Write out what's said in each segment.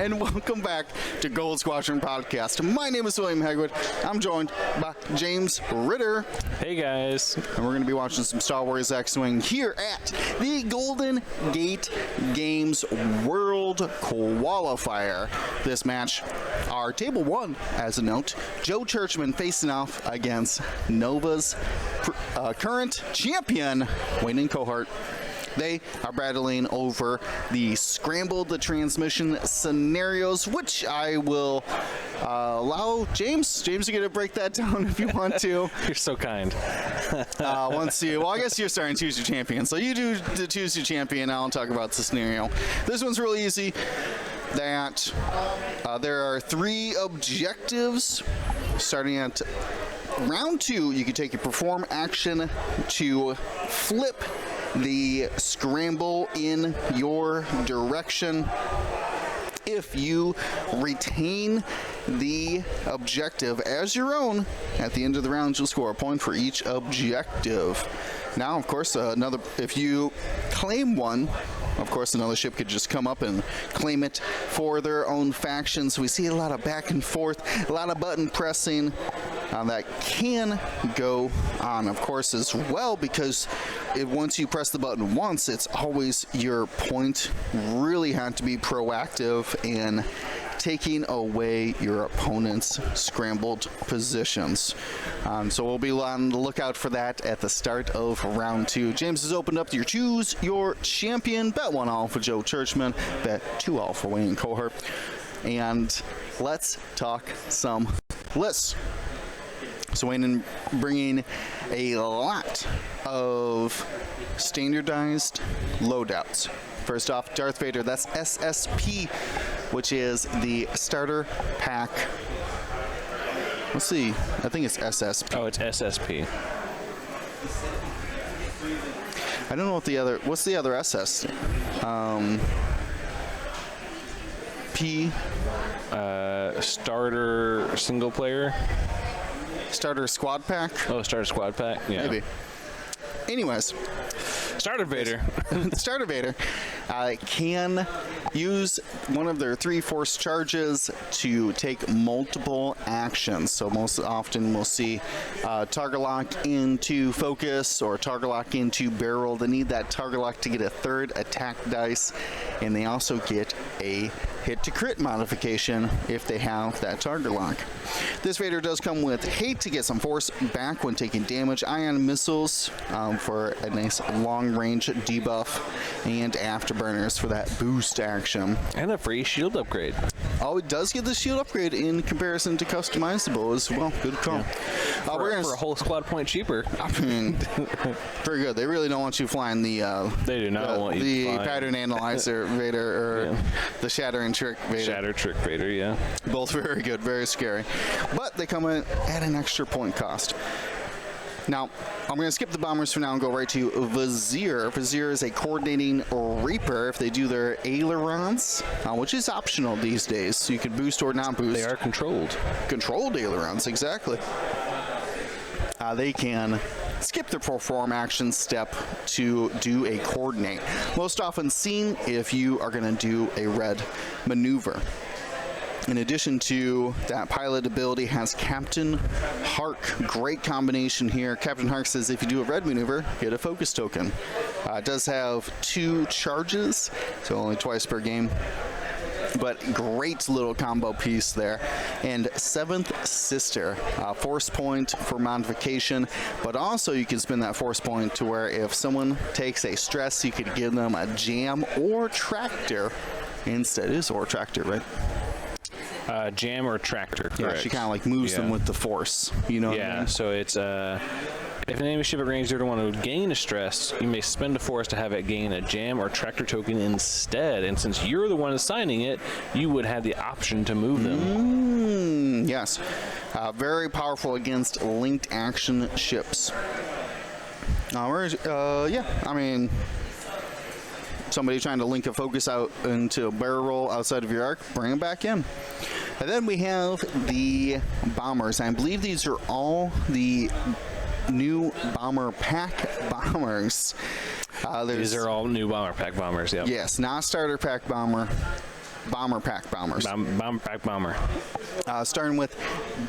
and welcome back to Gold Squadron Podcast. My name is William Hegwood. I'm joined by James Ritter. Hey guys. And we're going to be watching some Star Wars X-Wing here at the Golden Gate Games World Qualifier. This match, our Table 1, as a note, Joe Churchman facing off against Nova's current champion, Wynand Coert. They are battling over the scrambled the transmission scenarios, which I will allow James to get to break that down if you want to. You're so kind. I guess you're starting to choose your champion. So you do the choose your champion. I'll talk about the scenario. This one's really easy. There are 3 objectives. Starting at round 2, you can take your perform action to flip the scramble in your direction. If you retain the objective as your own, at the end of the round, you'll score a point for each objective. Now, of course, if you claim one, of course, another ship could just come up and claim it for their own faction. So we see a lot of back and forth, a lot of button pressing that can go on, of course, as well, because once you press the button once, it's always your point. Really have to be proactive in taking away your opponent's scrambled positions. So we'll be on the lookout for that at the start of round 2. James has opened up your choose your champion. Bet 1-all for Joe Churchman. Bet 2-all for Wynand Coert. And let's talk some lists. So Wynand bringing a lot of standardized loadouts. First off, Darth Vader, that's SSP, which is the starter pack. Let's see, I think it's SSP. Oh, it's SSP. I don't know what's the other SS? P? Starter single player? Starter squad pack? Oh, starter squad pack? Yeah. Maybe. Anyways. Starter Vader. Starter Vader can use one of their 3 force charges to take multiple actions. So most often we'll see target lock into focus or target lock into barrel. They need that target lock to get a 3rd attack dice, and they also get a hit to crit modification if they have that target lock. This Vader does come with hate to get some force back when taking damage, ion missiles for a nice long range debuff, and afterburners for that boost action. And a free shield upgrade. Oh, it does get the shield upgrade in comparison to customizable as well. Good call. Yeah. For a whole squad point cheaper. I mean, pretty good. They really don't want you flying the they do not want you the pattern analyzer Vader or the shatter and trick Vader. Shatter trick Vader, yeah. Both very good, very scary. But they come in at an extra point cost. Now, I'm going to skip the bombers for now and go right to Vizier. Vizier is a coordinating Reaper if they do their ailerons, which is optional these days. So you can boost or not boost. They are controlled. Controlled ailerons, exactly. They can skip the perform action step to do a coordinate. Most often seen if you are going to do a red maneuver. In addition to that pilot ability, has Captain Hark. Great combination here. Captain Hark says if you do a red maneuver, get a focus token. It does have 2 charges, so only twice per game. But great little combo piece there. And 7th Sister, force point for modification, but also you can spend that force point to where if someone takes a stress, you could give them a jam or tractor instead. It is or tractor, right? Jam or tractor, correct. Yeah, she kind of like moves them with the force, you know what I mean? So it's if an enemy ship at range 0 to 1 would gain a stress, you may spend a force to have it gain a jam or tractor token instead. And since you're the one assigning it, you would have the option to move them. Yes. Very powerful against linked action ships. I mean, somebody trying to link a focus out into a barrel roll outside of your arc, bring them back in. And then we have the bombers. I believe these are all the new bomber pack bombers. These are all new bomber pack bombers, yeah. Yes, not starter pack bomber. bomber pack bombers. Bomber pack bomber. Starting with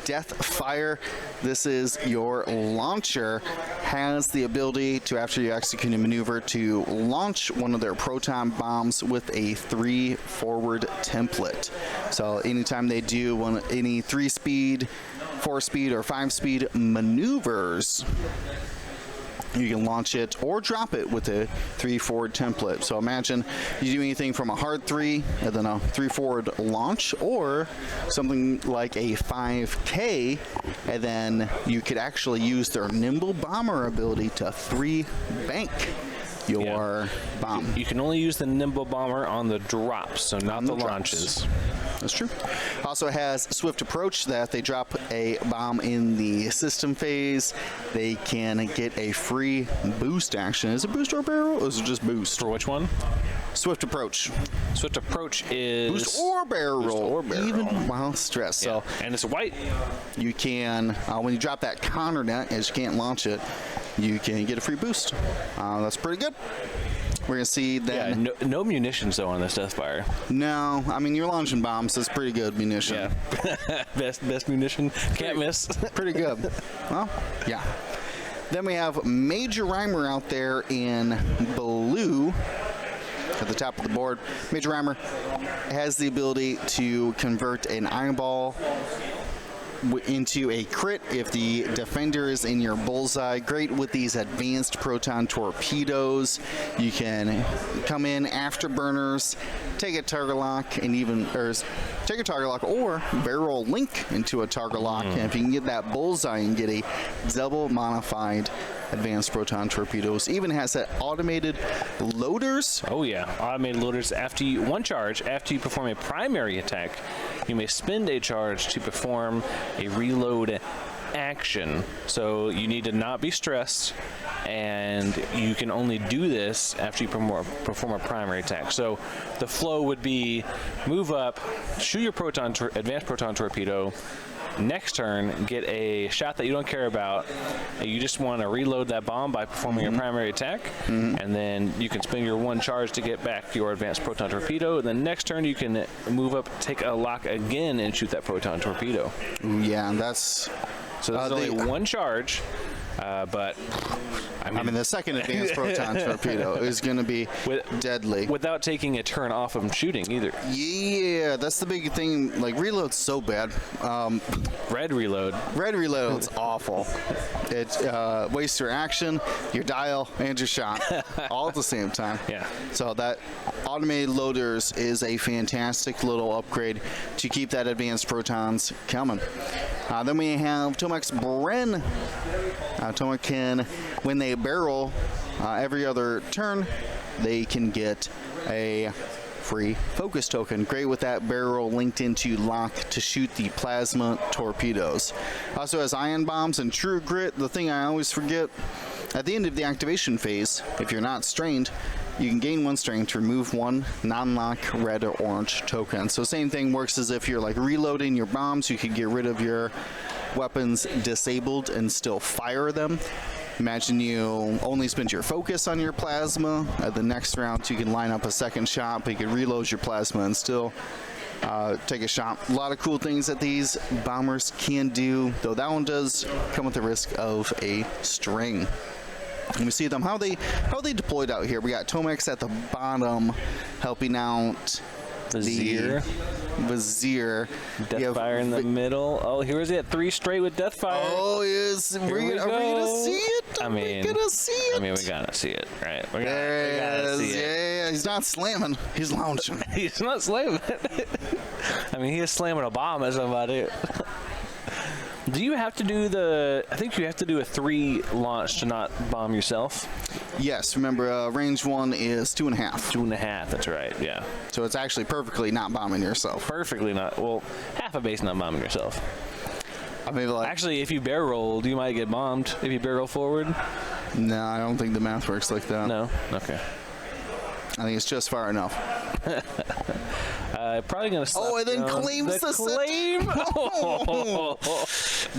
Death Fire. This is your launcher. Has the ability to, after you execute a maneuver, to launch one of their proton bombs with a 3 forward template. So anytime they do any 3-speed, 4-speed, or 5-speed maneuvers, you can launch it or drop it with a 3 forward template. So imagine you do anything from a hard 3 and then a 3 forward launch, or something like a 5K, and then you could actually use their nimble bomber ability to 3 bank your bomb. You can only use the nimble bomber on the drops, so not the launches. That's true. Also has Swift Approach, that if they drop a bomb in the system phase, they can get a free boost action. Is it boost or barrel, or is it just boost? For which one? Swift Approach. Swift Approach is Boost or barrel. Boost or barrel. Even while stressed. Yeah. So and it's white. you can, when you drop that counter net, as you can't launch it, you can get a free boost. That's pretty good. We're going to see then. Yeah, no munitions, though, on this Deathfire. No, I mean, you're launching bombs, so it's pretty good munition. Yeah. best munition. Can't miss. Pretty good. Well, yeah. Then we have Major Rhymer out there in blue at the top of the board. Major Rhymer has the ability to convert an eyeball into a crit if the defender is in your bullseye. Great with these advanced proton torpedoes. You can come in after burners, take a target lock, and take a target lock or barrel link into a target lock. And if you can get that bullseye and get a double modified advanced proton torpedoes. Even has that automated loaders. Oh yeah, automated loaders. After you perform a primary attack, you may spend a charge to perform a reload action. So you need to not be stressed, and you can only do this after you perform a primary attack. So the flow would be move up, shoot your advanced proton torpedo. Next turn, get a shot that you don't care about. You just want to reload that bomb by performing your primary attack, and then you can spend your 1 charge to get back your advanced proton torpedo. And then next turn, you can move up, take a lock again, and shoot that proton torpedo. Yeah, that's... So there's only 1 charge, but... I mean, the second advanced proton torpedo is going to be deadly. Without taking a turn off from shooting either. Yeah, that's the big thing. Like, reload's so bad. Red reload's awful. It wastes your action, your dial, and your shot all at the same time. Yeah. So that automated loaders is a fantastic little upgrade to keep that advanced protons coming. Then we have Tomek's Bren. Tomek can, when they barrel every other turn, they can get a free focus token. Great with that barrel linked into lock to shoot the plasma torpedoes. Also has ion bombs and true grit. The thing I always forget, at the end of the activation phase, if you're not strained, you can gain 1 strain to remove 1 non-lock red or orange token. So same thing works as if you're like reloading your bombs. You could get rid of your weapons disabled and still fire them. Imagine you only spend your focus on your plasma. At the next round, you can line up a second shot, but you can reload your plasma and still take a shot. A lot of cool things that these bombers can do, though that one does come with the risk of a string. And we see them how they deployed out here. We got Tomek's at the bottom helping out Vizier. Deathfire in the middle. Oh, here's it. 3 straight with Deathfire. Oh, yes. Are we gonna see it? We gotta see it, right? We gotta see it. Yeah, he's not slamming. He's lounging. He's not slamming. I mean, he is slamming a bomb at somebody. Do you have to do I think you have to do a 3 launch to not bomb yourself. Yes, remember, range 1 is 2.5. 2.5, that's right, yeah. So it's actually perfectly not bombing yourself. Perfectly not. Well, half a base not bombing yourself. I mean, like, actually, if you barrel rolled, you might get bombed if you barrel forward. No, I don't think the math works like that. No? Okay. I think it's just far enough. Probably going to stop. Oh, and then down claims the claim.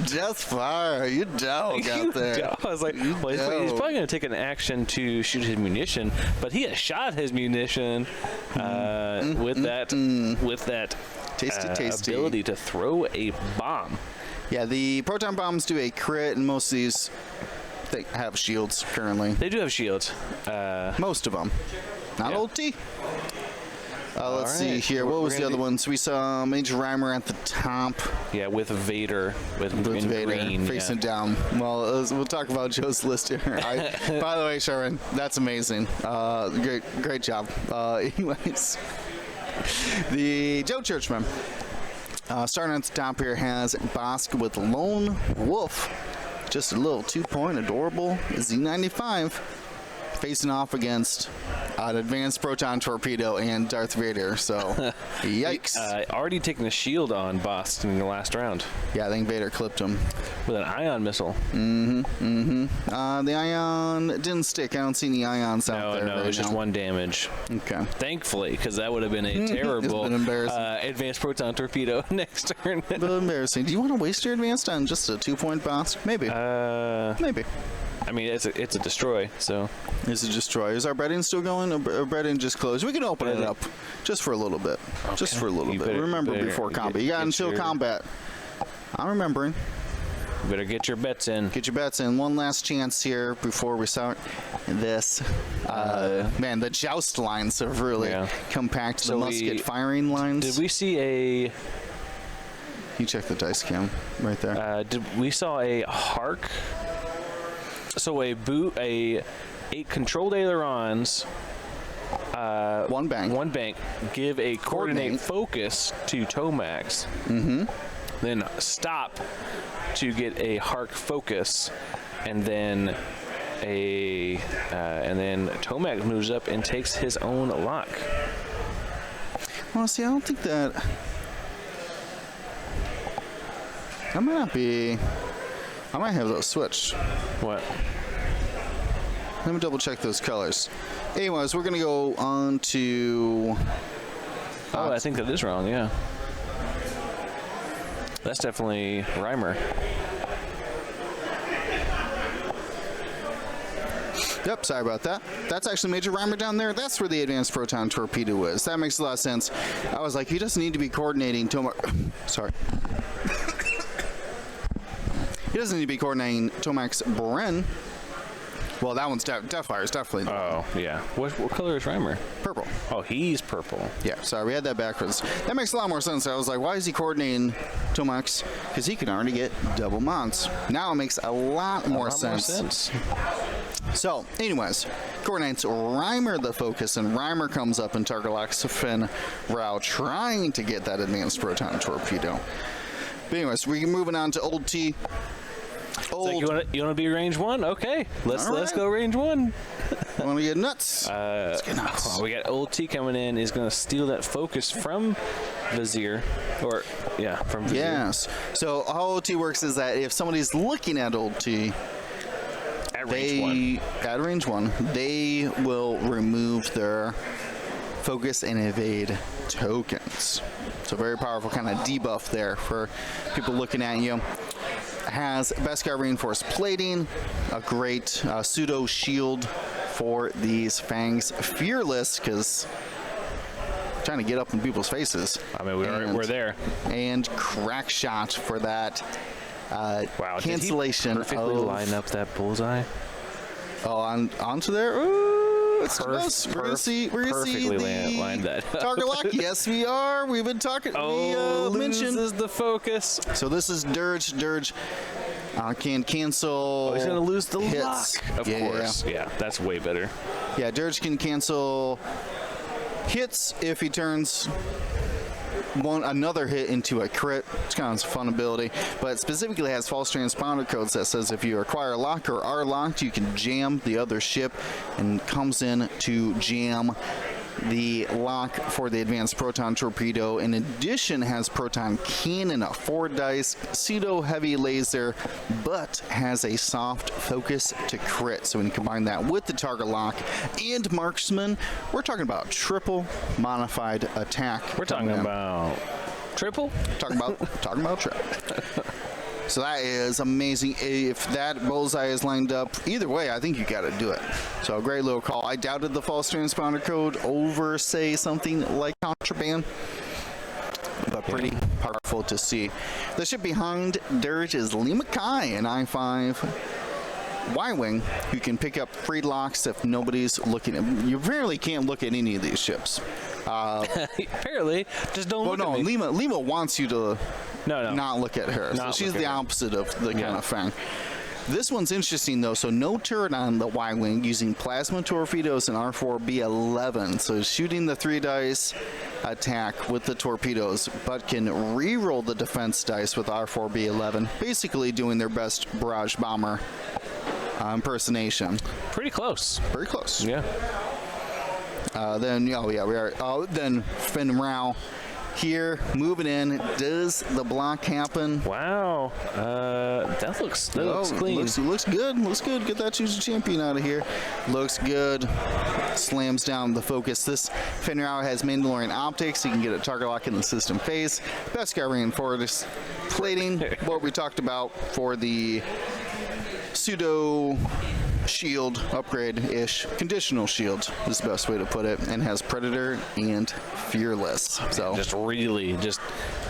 Just fire. You dog out there. I was like, well, he's probably going to take an action to shoot his munition, but he has shot his munition with that Tasty. ability to throw a bomb. Yeah, the proton bombs do a crit, and most of these they have shields currently. They do have shields. Most of them. Not Yeah. old T. Let's see right. here. What We're was the gonna other do- ones? We saw Major Rhymer at the top Yeah, with Vader, with in Vader green, facing yeah. down. Well, we'll talk about Joe's list here. By the way, Sharon, that's amazing. Great job. Anyways, the Joe Churchman. Starting at the top here has Bosk with Lone Wolf. Just a little 2-point adorable Z95 facing off against an advanced proton torpedo and Darth Vader. So, yikes. Already taking a shield on Bosk in the last round Yeah, I think Vader clipped him. with an ion missile. The ion didn't stick. I don't see any ions out there. No, right it was just now. one damage. Okay. Thankfully, because that would have been a terrible been embarrassing. advanced proton torpedo next turn. A little embarrassing. Do you want to waste your advanced on just a 2-point boss? Maybe. Maybe. I mean, it's a destroy, so Is it destroy? Is our betting still going? Or betting just closed? We can open it up just for a little bit. Just for a little You bit. better- Remember better before get- combat. You got get until your- combat. I'm remembering. you better get your bets in. Get your bets in. One last chance here before we start this. Man, the joust lines have really come back to the So musket firing lines. Did we see a? You check the dice cam right there. Did we saw a Hark? So a 8 controlled ailerons. One bank. Give a coordinate focus to Tomax. Mm-hmm. Then stop to get a Hark focus, and then Tomax moves up and takes his own lock. Well, see, I don't think that. That might not be. I might have those switched. What? Let me double check those colors. Anyways, we're gonna go on to. Oh, I think that is wrong. Yeah. That's definitely Rhymer. Yep, sorry about that. That's actually Major Rhymer down there. That's where the advanced proton torpedo is. That makes a lot of sense. I was like, he doesn't need to be coordinating Sorry. He doesn't need to be coordinating Tomax Bren. Well, that one's Deathfire is definitely Oh, yeah. What color is Rhymer? purple. Oh, he's purple. Yeah, sorry, we had that backwards. That makes a lot more sense. I was like, why is he coordinating Tomax? Because he can already get double mounts. Now it makes a lot more sense. So, anyways, coordinates Rhymer the focus, and Rhymer comes up and target locks Finn Rao trying to get that advanced proton torpedo. But anyways, we're moving on to Old T. So you want to be range 1? Okay, let's right. go range 1. Want to get nuts? Let's get nuts. Well, we got Old T coming in. He's going to steal that focus from Vizier, from Vizier. Yes. So how Old T works is that if somebody's looking at Old T, At range 1. at range 1, they will remove their focus and evade tokens. So very powerful kind of debuff there for people looking at you. Has Beskar reinforced plating, a great pseudo shield for these Fangs. Fearless, because trying to get up in people's faces. I mean, we're there. And crack shot for that Wow, cancellation. did he perfectly line up that bullseye? Oh, onto there. Ooh, it's close. We're gonna see. We're gonna see perfectly lined that up. target lock. Yes, we are. We've been talking. Oh, we mentioned. loses the focus. So this is Dirge. Dirge can cancel. Oh, he's gonna lose the hits. lock. Of course. Yeah, that's way better. Yeah, Dirge can cancel hits if he turns another hit into a crit. It's kind of a fun ability, but specifically has false transponder codes that says if you acquire a lock or are locked, you can jam the other ship, and comes in to jam the lock for the advanced proton torpedo. In addition, has proton cannon, a 4-dice pseudo heavy laser, but has a soft focus to crit. So when you combine that with the target lock and marksman, we're talking about triple modified attack. We're talking about triple? Talking about triple. So that is amazing. If that bullseye is lined up, either way, I think you got to do it. So a great little call. I doubted the false transponder code over, say, something like Contraband, but pretty powerful to see. The ship behind Dirge is Lima Kai, an I-5 Y-Wing, who can pick up free locks if nobody's looking at. You rarely can't look at any of these ships. Apparently, just don't look at me. Lima wants you to not look at her. So she's the opposite of the kind of thing. This one's interesting, though. So no turret on the Y-Wing, using plasma torpedoes and R4B11. So shooting the 3-dice attack with the torpedoes, but can re-roll the defense dice with R4B11. Basically doing their best barrage bomber impersonation. Pretty close. Very close. Yeah. Then Finn Rao here moving in. Does the block happen? Wow. That looks clean. Looks good. Looks good. Get that choose champion out of here. Looks good. Slams down the focus. This Finn Rao has Mandalorian optics. You can get a target lock in the system phase. Best guy reinforced plating. What we talked about for the pseudo shield upgrade-ish. Conditional shield is the best way to put it, and has Predator and Fearless. So just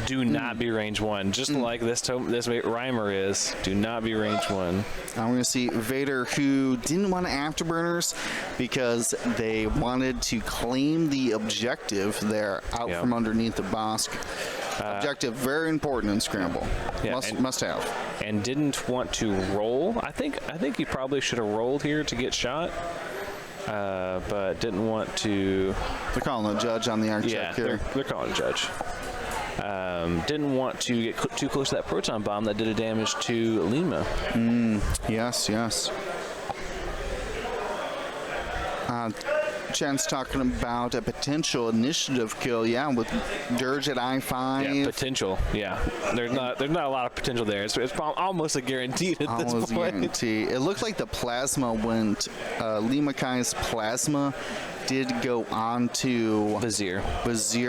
do not be range 1, just like this Reimer is. Do not be range 1. I'm going to see Vader, who didn't want afterburners because they wanted to claim the objective there out from underneath the Bosk. Objective very important in Scramble. Yeah, must have. And didn't want to roll. I think he probably should have rolled here to get shot, but didn't want to. They're calling a judge on the arc check here. They're calling a judge. Didn't want to get too close to that proton bomb that did a damage to Lima. Yes. Chen's talking about a potential initiative kill, with Dirge at I-5. Yeah, potential. Yeah, there's not a lot of potential there. It's almost a guarantee at this point. Almost a guarantee. It looked like the plasma went. Lima Kai's plasma did go on to Vizier.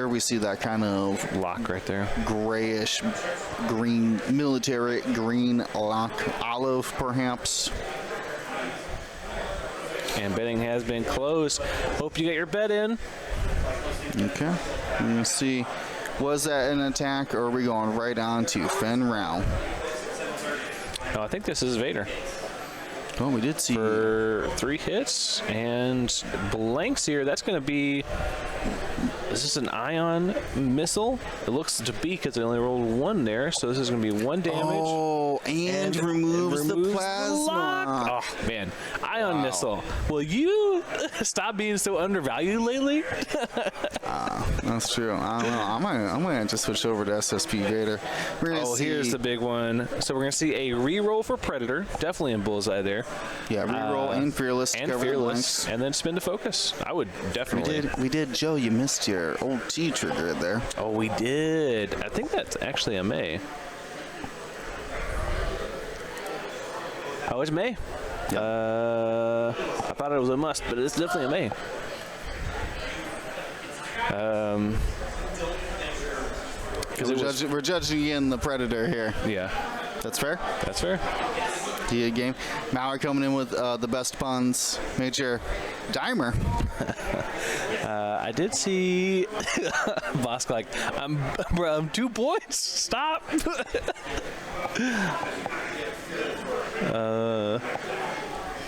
We see that kind of lock right there. Grayish green, military green lock, olive perhaps. And betting has been closed. Hope you get your bet in. Okay. We're going to see, was that an attack, or are we going right on to Finn Rao? No, I think this is Vader. Well, we did see. For 3 hits and blanks here. That's going to be. Is this an ion missile? It looks to be because it only rolled 1 there, so this is going to be 1 damage. Oh, and removes the plasma. Oh, man. Ion missile. Will you stop being so undervalued lately? That's true. I don't know. I'm going to just switch over to SSP Vader. Here's the big one. So we're going to see a reroll for Predator. Definitely in bullseye there. Yeah, reroll and Fearless. And Fearless. And then spin to focus. I would definitely. We did. Joe, you missed your old T trigger there. Oh, we did. I think that's actually a May. Oh, it's May. Yep. I thought it was a must, but it's definitely a May. We're judging in the Predator here. Yeah. That's fair? That's fair. The game. Maui coming in with the best puns. Major Dimer. I did see Bosk like, I'm 2 points. Stop.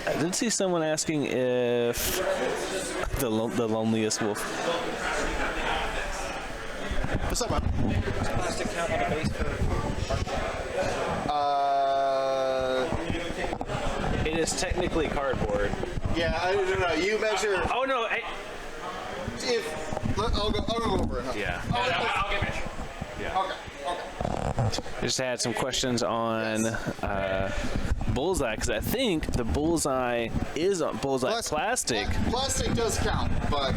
I did see someone asking if the loneliest wolf. What's up, man? Plastic count on the base for It is technically cardboard. Yeah, I don't know. You measure. Oh no! I'll go over it. Yeah. I'll get measured. Yeah. Okay. I just had some questions on bullseye because I think the bullseye is on bullseye plastic. Plastic does count, but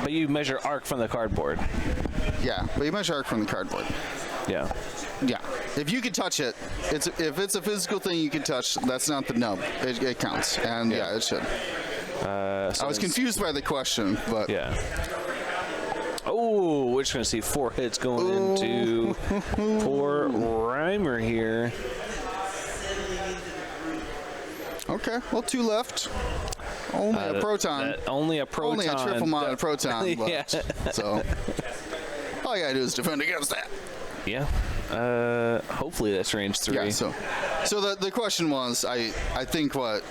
But you measure arc from the cardboard. Yeah, but you measure arc from the cardboard. Yeah. Yeah, if you can touch it, if it's a physical thing you can touch, that's not the nub. It counts, and yeah, it should. So I was confused by the question, but yeah. Oh, we're just gonna see 4 hits going into poor Reimer here. okay. Well, 2 left. Only a proton. Only a proton. Only a triple modded proton. But, Yeah. So all you gotta do is defend against that. Yeah. Hopefully that's range 3. Yeah. So the question was, I think what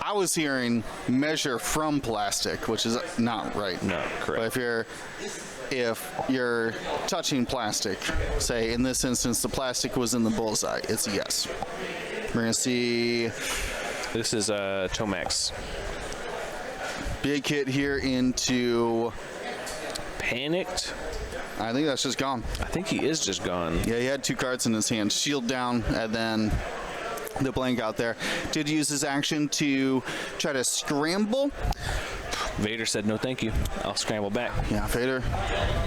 I was hearing, measure from plastic, which is not right. No, correct. But if you're touching plastic, say in this instance the plastic was in the bullseye, it's a yes. We're gonna see This is Tomax. big hit here into. Panicked. I think that's just gone. I think he is just gone. Yeah, he had 2 cards in his hand. Shield down, and then the blank out there. Did use his action to try to scramble. Vader said no thank you. I'll scramble back. Yeah, Vader.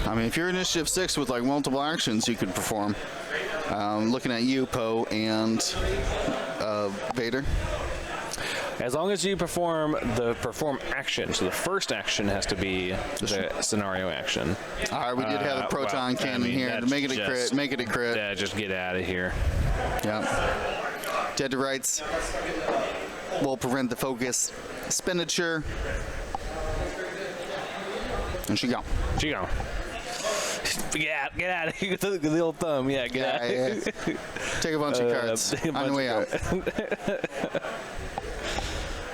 I mean, if you're initiative 6 with like multiple actions, you could perform. Looking at you, Poe, and Vader. As long as you perform the action, so the first action has to be the scenario action. All right, we did have the proton cannon here to make it a crit. Make it a crit. Yeah, just get out of here. Yeah. Dead to rights will prevent the focus expenditure. And she gone. She gone. Yeah, get out of here. The old thumb. Yeah, get out. Yeah. Take a bunch of cards on the way out.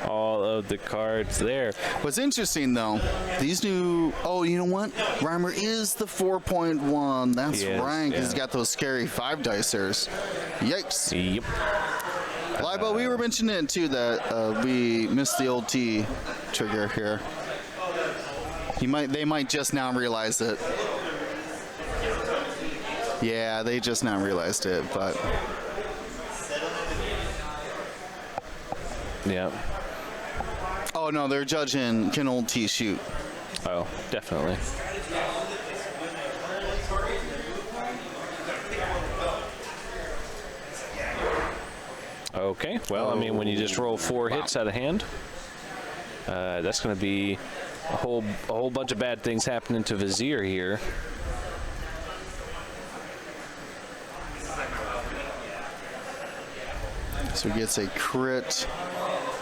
All of the cards there. What's interesting though, these new. Oh, you know what? Reimer is the 4.1. That's Yes, right, because he's yeah. got those scary 5-dicers. Yikes. Yep. Libo, we were mentioning it too that we missed the old T trigger here. They might just now realize it. Yeah, they just now realized it, but Yeah. oh no, they're judging can old T shoot. Oh, definitely. Okay. Well, I mean, when you just roll 4 hits out of hand, that's going to be a whole bunch of bad things happening to Vizier here. So he gets a crit.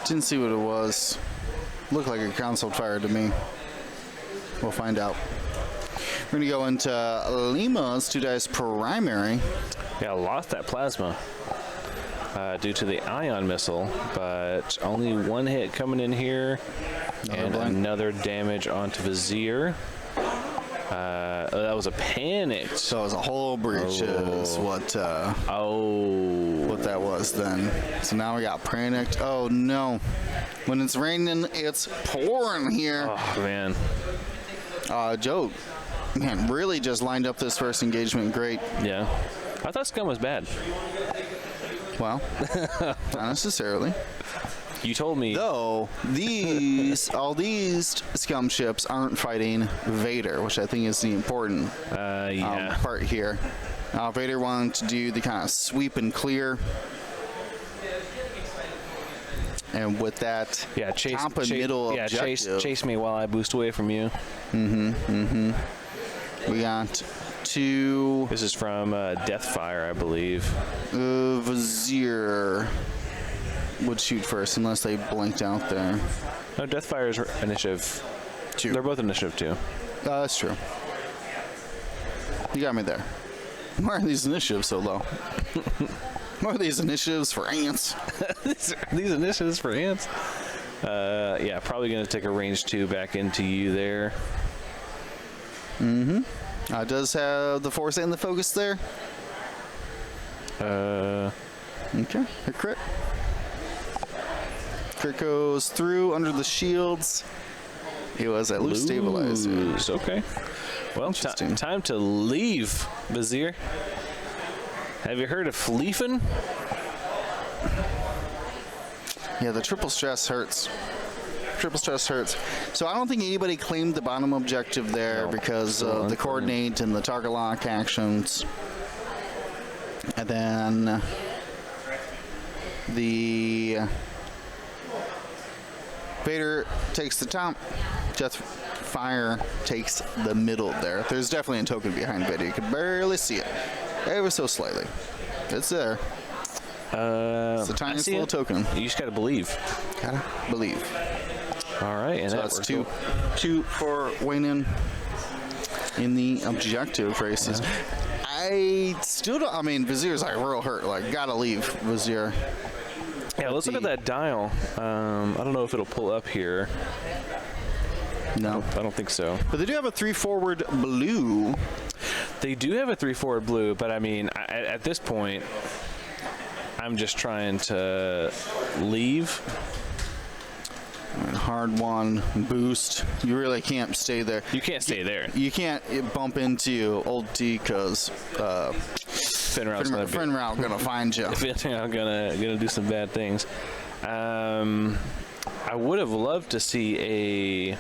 Didn't see what it was. Looked like a console fire to me. We'll find out. We're gonna go into Lima's 2-dice primary. Yeah, lost that plasma due to the ion missile, but only 1 hit coming in here, and blank. another damage onto Vizier. That was a panic. So it was a whole breach is what that was then. So now we got panicked. Oh no. When it's raining, it's pouring here. Oh man. Joe, man, really just lined up this first engagement great. Yeah. I thought Scum was bad. Well, not necessarily. You told me. Though all these scum ships aren't fighting Vader, which I think is the important part here. Vader wanted to do the kind of sweep and clear, and with that, top and middle objective. Chase me while I boost away from you. We got 2. This is from Deathfire, I believe. Vizier would shoot first unless they blinked out there. No, Deathfire is initiative 2. They're both initiative 2. That's true. You got me there. Why are these initiatives so low? Why are these initiatives for ants? These initiatives for ants? Yeah, probably going to take a range 2 back into you there. Does have the force and the focus there. Okay, a crit. Crit goes through under the shields. It was at loose stabilizer. Lose. Okay. Well, time to leave, Vizier. Have you heard of fleefing? Yeah, the triple stress hurts. triple stress hurts. So I don't think anybody claimed the bottom objective there because of the coordinate and the target lock actions. And then the Vader takes the top. Fire takes the middle there. There's definitely a token behind Vader. You can barely see it. Ever so slightly. It's there. It's the tiniest little token. You just gotta believe. Gotta believe. All right, and So that's two for Wynand in the objective races. I still don't. I mean, Vizier's like real hurt. Like, gotta leave Vizier. Yeah, let's look at that dial. I don't know if it'll pull up here. No, I don't think so. but they do have a 3 forward blue. They do have a 3 forward blue, but I mean, at this point, I'm just trying to leave. Hard one boost. You really can't stay there. You can't stay there. You can't bump into old T because Finral's gonna find you. I'm gonna do some bad things. I would have loved to see a.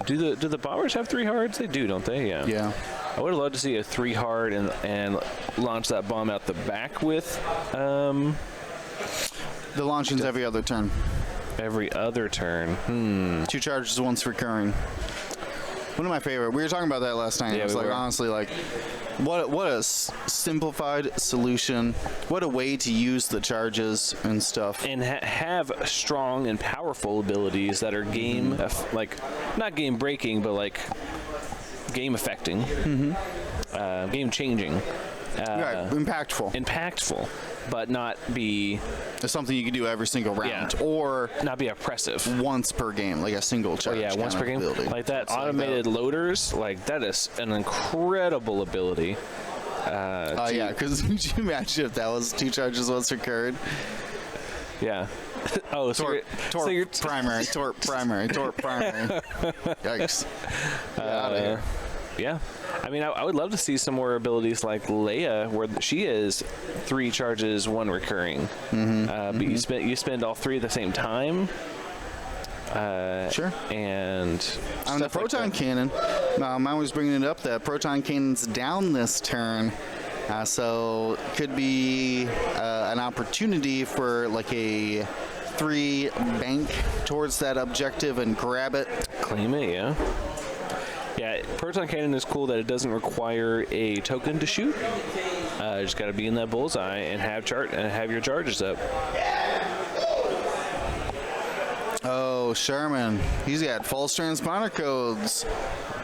Do the bombers have 3 hards? They do, don't they? Yeah. Yeah. I would have loved to see a 3 hard and launch that bomb out the back with. The launching's every other turn. Every other turn. 2 charges, once recurring. One of my favorite. We were talking about that last night. Yeah, It was we like, were. honestly, like, what a simplified solution. What a way to use the charges and stuff. And have strong and powerful abilities that are game, like, not game breaking, but like game affecting, game changing. Right, Impactful, but not be It's something you can do every single round, Yeah. or not be oppressive. once per game, like a single charge. Yeah, once per kind game. of ability. Like that It's automated loaders, like that is an incredible ability. Oh yeah, because could you imagine if that was 2 charges once recurred? Yeah. Oh, so Torque primary. Yikes. Get out of here. Yeah. I mean, I would love to see some more abilities like Leia, where she is 3 charges, 1 recurring. But you spend all 3 at the same time. Sure. And On the proton cannon, I was bringing it up that proton cannon's down this turn, so could be an opportunity for like a 3 bank towards that objective and grab it. Claim it, yeah. Yeah, proton cannon is cool that it doesn't require a token to shoot. Just got to be in that bullseye and have your charges up. Oh, Sherman, he's got false transponder codes,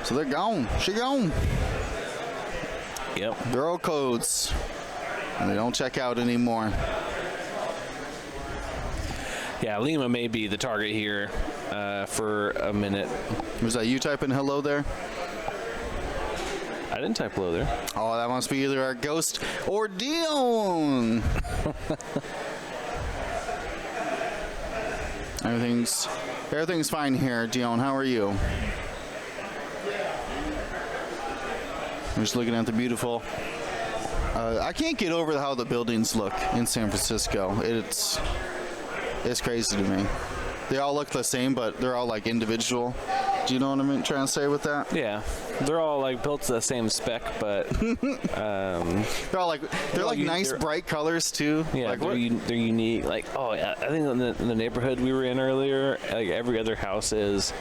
so they're gone. She gone. Yep. They're all codes, and they don't check out anymore. Yeah, Lima may be the target here for a minute. Was that you typing hello there? I didn't type hello there. Oh, that must be either our ghost or Dion. Everything's fine here, Dion. How are you? I'm just looking at the beautiful. I can't get over how the buildings look in San Francisco. It's crazy to me. They all look the same, but they're all like individual. Do you know what I'm trying to say with that? Yeah, they're all like built to the same spec, but They're all like nice bright colors too. yeah, like, they're unique. Like, oh yeah, I think in the neighborhood we were in earlier, like every other house is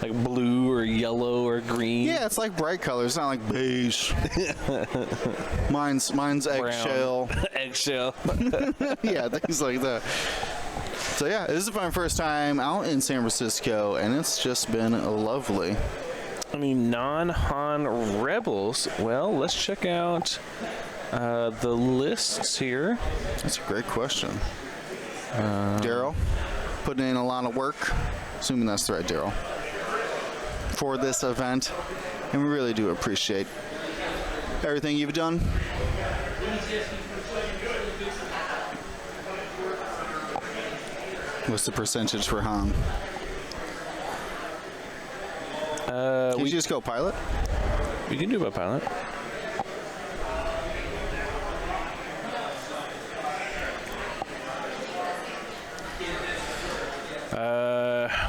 like blue or yellow or green. yeah, it's like bright colors, not like beige. mine's eggshell. Eggshell. Yeah, things like that. So yeah, this is my first time out in San Francisco, and it's just been lovely. I mean, non-Han rebels. Well, let's check out the lists here. That's a great question. Daryl, putting in a lot of work, assuming that's the right Daryl, for this event, and we really do appreciate everything you've done. What's the percentage for Han? Can you just go pilot? We can do a pilot.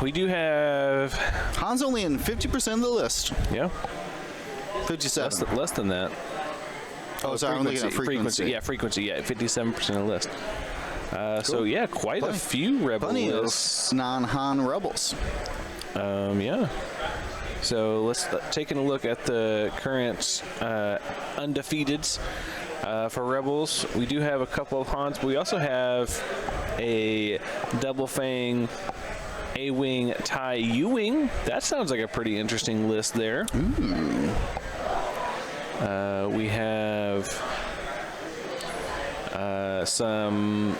we do have. Han's only in 50% of the list. Yeah. 57. Less than that. Oh, sorry, I'm looking at frequency. Yeah, frequency. Yeah, 57% of the list. So yeah, quite a few rebel Plenty lists. of non-Han rebels. Yeah. So let's taking a look at the current undefeateds for rebels. We do have a couple of Hans, but we also have a double fang A-wing TIE U-wing. That sounds like a pretty interesting list there. We have some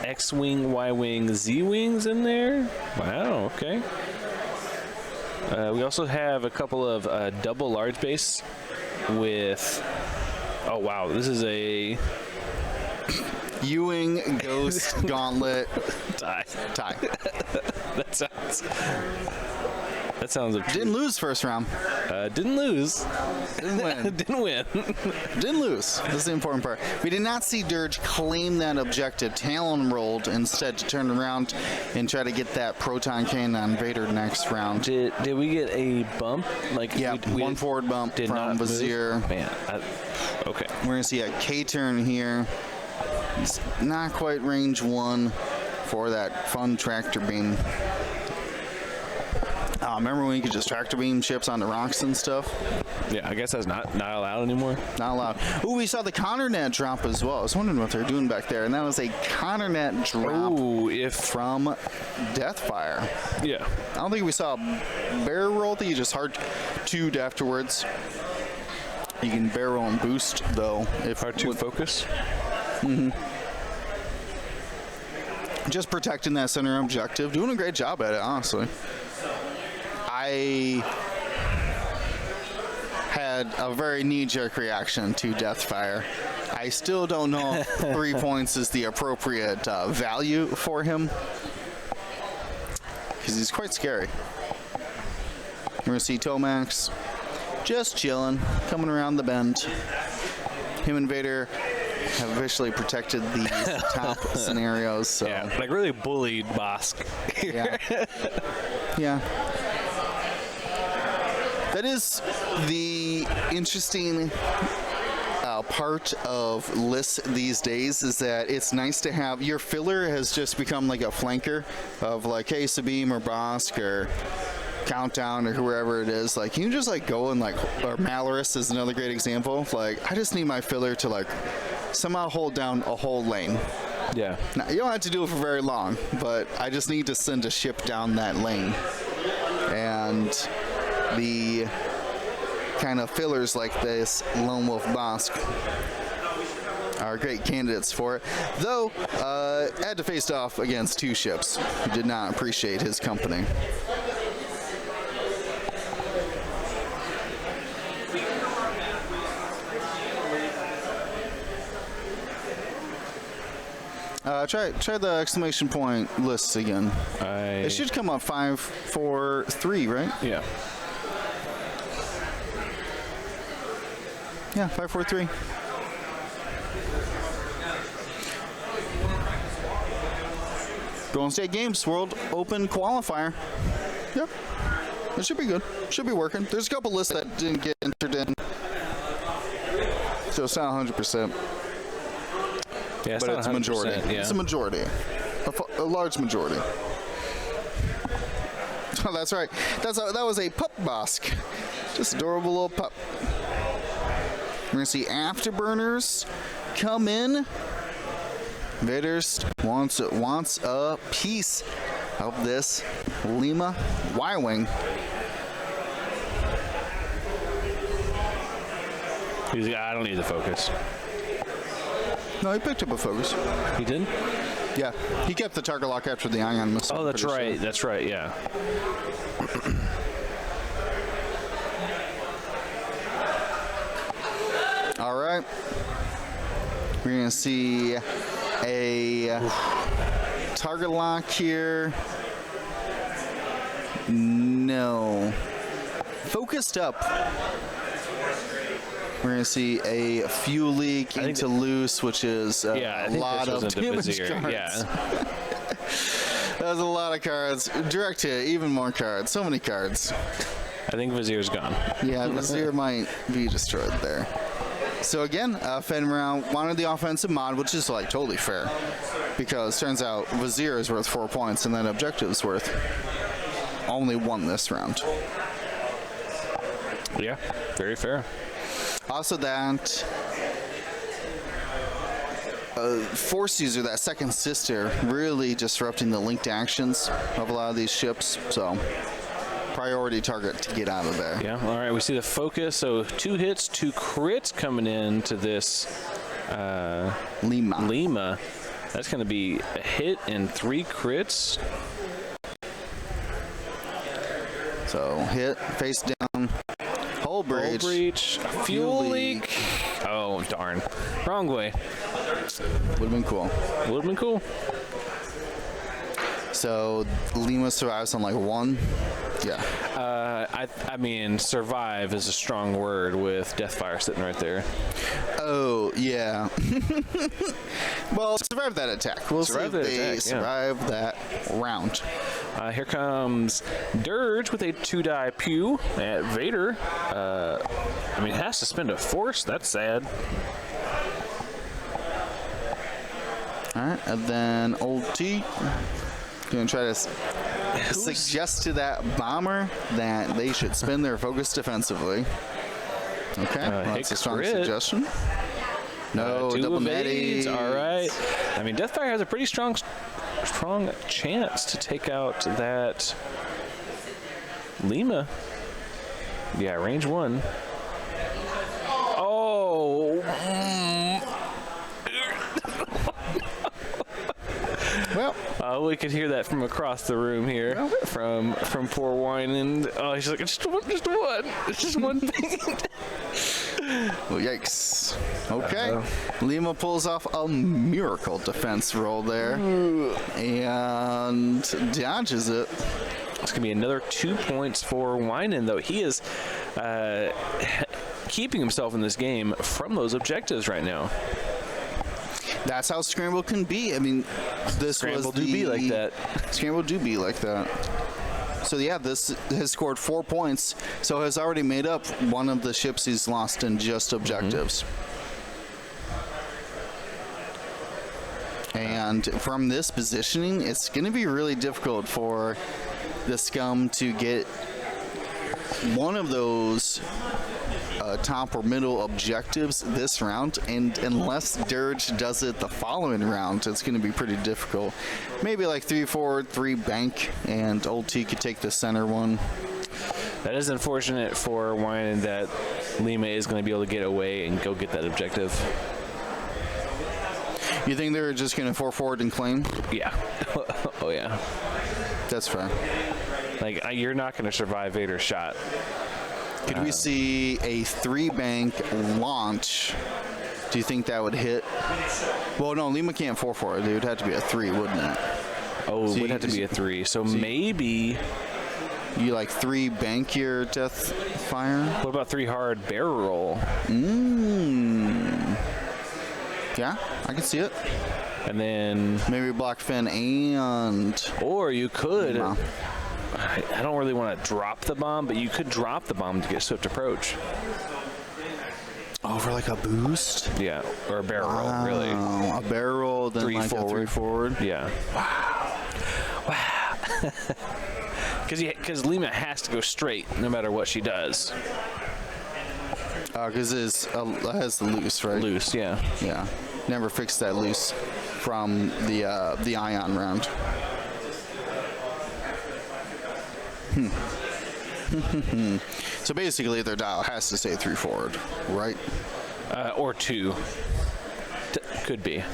X-wing, Y-wing, Z-wings in there. Wow, okay. We also have a couple of double large base with. Oh wow, this is a Ewing, Ghost, Gauntlet, tie. That sounds. Didn't lose first round. Didn't lose. Didn't win. Didn't win. Didn't lose. This is the important part. We did not see Dirge claim that objective. Talon rolled instead to turn around and try to get that proton cannon on Vader next round. Did we get a bump? Like Yeah, we one forward bump did from not move? Vizier. Man, okay. We're going to see a K-turn here. It's not quite range 1 for that fun tractor beam. Remember when you could just tractor beam ships onto rocks and stuff? Yeah, I guess that's not allowed anymore. Not allowed. Ooh, we saw the Connernet drop as well. I was wondering what they're doing back there, and that was a Connernet drop from Deathfire. Yeah. I don't think we saw a barrel roll. I think you just hard 2'd afterwards. You can barrel and boost, though. If Hard to focus. Just protecting that center objective. Doing a great job at it, honestly. I had a very knee-jerk reaction to Deathfire. I still don't know if 3 points is the appropriate value for him, because he's quite scary. We're going to see Tomax just chilling, coming around the bend. Him and Vader have officially protected these top scenarios. So. Yeah, like really bullied Bosk. Yeah. Yeah. That is the interesting part of lists these days, is that it's nice to have your filler has just become like a flanker of like, hey, Sabine or Bosk or Countdown or whoever it is. Like, you can just like go and like, or Malorus is another great example. Like, I just need my filler to like somehow hold down a whole lane. Yeah. Now, you don't have to do it for very long, but I just need to send a ship down that lane. And the kind of fillers like this, Lone Wolf Bosk, are great candidates for it. Though, had to face off against 2 ships who did not appreciate his company. Try the exclamation point lists again. It should come up 5, 4, 3, right? Yeah. Yeah, 5, 4, 3. Golden State Games World Open Qualifier. Yep. It should be good. Should be working. There's a couple lists that didn't get entered in. So it's not 100%. Yeah, But it's a majority. Yeah. It's a majority. A large majority. Oh, that's right. That was a pup Bosk. Just adorable little pup. We're going to see Afterburners come in. Vader's wants a piece of this Lima Y-Wing. He's like, I don't need the focus. No, he picked up a focus. He did? Yeah, he kept the target lock after the ion missile. Oh, that's right. Sure. That's right, yeah. All right. We're going to see a target lock here. No. Focused up. We're going to see a fuel leak into loose, which is a lot of damage cards. Yeah. That was a lot of cards. Direct hit, even more cards. So many cards. I think Vizier's gone. Yeah, Vizier might be destroyed there. So again, Fenrir wanted the offensive mod, which is like totally fair. Because turns out Vizier is worth 4 points and then objective's worth only 1 this round. Yeah, very fair. Also that Force User, that second sister, really disrupting the linked actions of a lot of these ships. So priority target to get out of there. Yeah, all right, we see the focus. So 2 hits, 2 crits coming into this Lima. That's going to be a hit and 3 crits. So hit, face down, hull breach. Hull breach, fuel leak. Oh, darn. Wrong way. Would have been cool. Would have been cool. So Lima survives on like 1. Yeah. I mean, survive is a strong word with Deathfire sitting right there. Oh, yeah. Well, survive that attack. We'll Survive see if that they attack, survive that round. Here comes Dirge with a 2-die pew at Vader. I mean, has to spend a force. That's sad. All right, and then old T gonna try to suggest to that bomber that they should spend their focus defensively. Okay, well, that's a strong crit. suggestion. No, 2 double evades. netties. All right. I mean, Deathfire has a pretty strong chance to take out that Lima. Yeah, range 1. Oh. Well, We could hear that from across the room here, from poor Wynand. Oh, he's like, it's just one. It's just one thing. well, yikes. Okay, Lima pulls off a miracle defense roll there and dodges it. It's gonna be another 2 points for Wynand, though. He is keeping himself in this game from those objectives right now. That's how Scramble can be. I mean, this Scramble was the... do be like that. Scramble do be like that. So yeah, this has scored 4 points, so has already made up one of the ships he's lost in just objectives. And from this positioning, it's going to be really difficult for the Scum to get one of those top or middle objectives this round, and unless Dirge does it the following round, it's going to be pretty difficult. Maybe like 3 forward, 3 bank, and old T could take the center one. That is unfortunate for Wynand that Lima is going to be able to get away and go get that objective. You think they're just going to 4 forward and claim? Yeah. Oh, yeah. That's fair. Like, you're not going to survive Vader's shot. Could we see a 3 bank launch? Do you think that would hit? Well, no, Lima can't 4 forward. It would have to be a 3, wouldn't it? Oh, it would have to be a 3. So maybe... You like 3 bank your death fire? What about 3 hard barrel roll? Yeah, I can see it. And then... Maybe block Finn and... Or you could... No. I don't really want to drop the bomb, but you could drop the bomb to get swift approach. Oh, for like a boost? Yeah, or a barrel roll, really. A barrel roll, then 3 like forward. a 3 forward? Yeah. Wow. Because Lima has to go straight no matter what she does. Because it has the loose, right? Loose, yeah. Yeah. Never fixed that loose from the Ion round. So basically, their dial has to stay 3 forward, right? Or 2. Could be.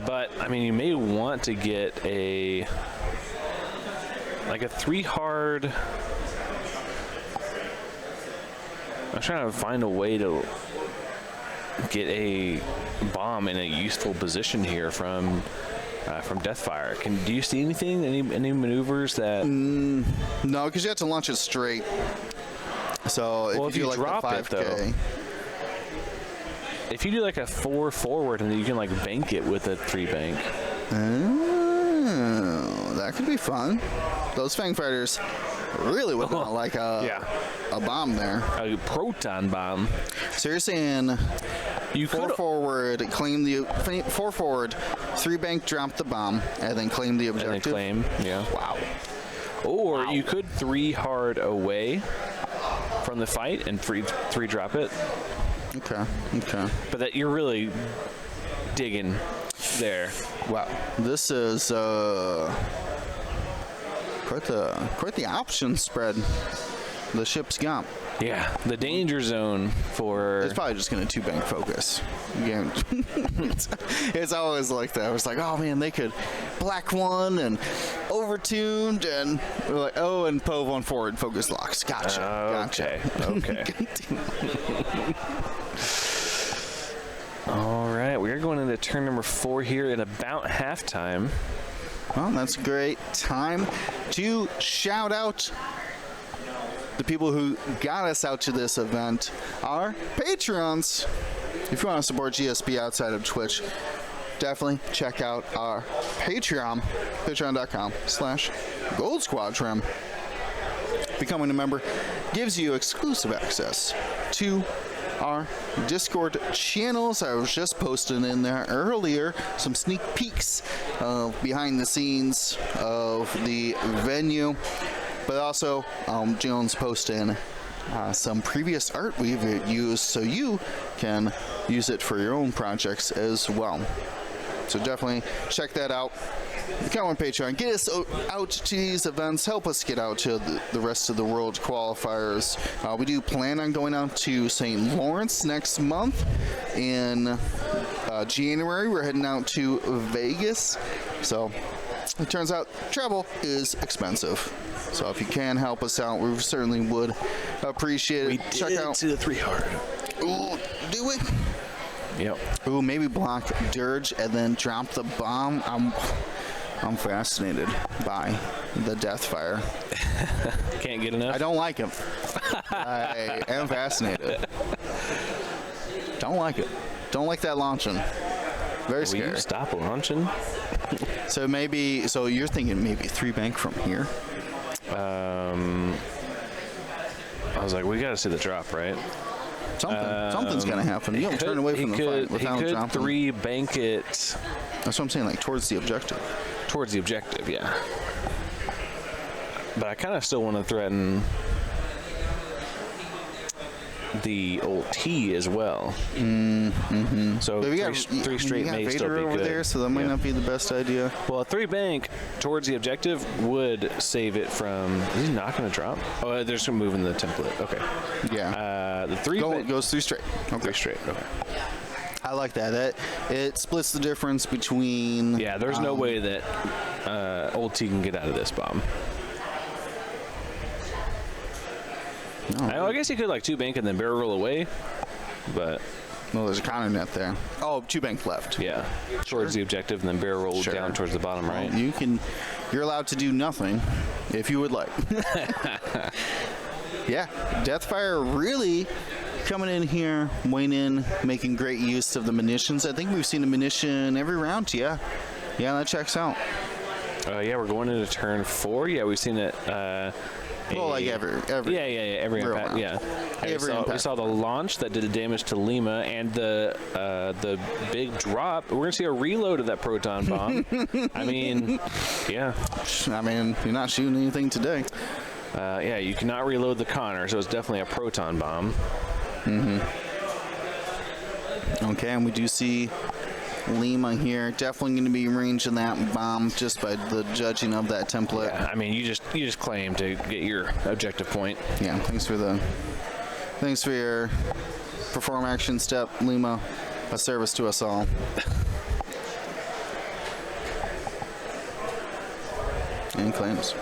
But I mean, you may want to get a 3 hard. I'm trying to find a way to get a bomb in a useful position here from Deathfire. Do you see anything? Any maneuvers that? No, because you have to launch it straight. So Well, if you do like drop the it, 5K, if you do like a 4 forward and then you can like bank it with a 3 bank. Oh, that could be fun. Those Fang Fighters really would not like a bomb there. A proton bomb. So you're saying You 4 could forward, claim the 4 forward, 3 bank, drop the bomb, and then claim the and then objective. claim, yeah. Wow. Or you could 3 hard away from the fight and 3 drop it. Okay. Okay. But that you're really digging there. Wow. This is quite the option spread the ship's got. Yeah, the danger zone for... It's probably just going to 2 bank focus. Again, it's always like that. It's like, oh man, they could black 1 and overtuned, and we're like, oh, and Pove 1 forward focus locks. Gotcha. Okay. All right, we're going into turn number 4 here at about halftime. Well, that's a great time to shout out the people who got us out to this event, our Patreons. If you want to support GSP outside of Twitch, definitely check out our Patreon, patreon.com/Gold Squadron. Becoming a member gives you exclusive access to our Discord channels. I was just posting in there earlier some sneak peeks of behind the scenes of the venue, but also Jones posting some previous art we've used so you can use it for your own projects as well. So definitely check that out. Become on Patreon. Get us out to these events. Help us get out to the rest of the world qualifiers. We do plan on going out to St. Lawrence next month. In January, we're heading out to Vegas. So it turns out travel is expensive. So if you can help us out, we certainly would appreciate it. Check out to the 3 hard. Ooh, do we? Yep. Ooh, maybe block Dirge and then drop the bomb. I'm fascinated by the Deathfire. Can't get enough. I don't like him. I am fascinated. Don't like it. Don't like that launching. Very Will scary. you stop launching? So you're thinking maybe 3 bank from here? I was like, we got to see the drop, right? Something's gonna happen. You don't turn away from the fight without He could dropping. 3 bank it That's what I'm saying, like towards the objective. towards the objective, yeah. But I kind of still want to threaten the old T as well. So But we got 3 straight you got may Vader still be over good. there, so that might not be the best idea. Well, a 3 bank towards the objective would save it from... Is he not going to drop? Oh, they're just moving the template. Okay. Yeah. The 3 Goes 3 straight. Okay. 3 straight. Okay. I like that. It splits the difference between. Yeah, there's no way that old T can get out of this bomb. No. I guess he could like 2 bank and then barrel roll away, but Well, there's a counter net there. Oh, 2 bank left. yeah, towards the objective and then barrel roll Sure. down towards the bottom right. You're allowed to do nothing if you would like. Yeah, Deathfire really coming in here, Wynand, making great use of the munitions. I think we've seen a munition every round. Yeah, that checks out. Yeah, we're going into turn 4. Yeah, we've seen it. Well, like every every real impact. round. Yeah, Every we impact. saw the launch that did the damage to Lima and the big drop. We're gonna see a reload of that proton bomb. I mean, yeah. I mean, you're not shooting anything today. Yeah, you cannot reload the Connor, so it's definitely a proton bomb. Okay, and we do see Lima here. Definitely going to be ranging that bomb just by the judging of that template. I mean, you just claim to get your objective point. Yeah, thanks for your perform action step, Lima. A service to us all. And claims.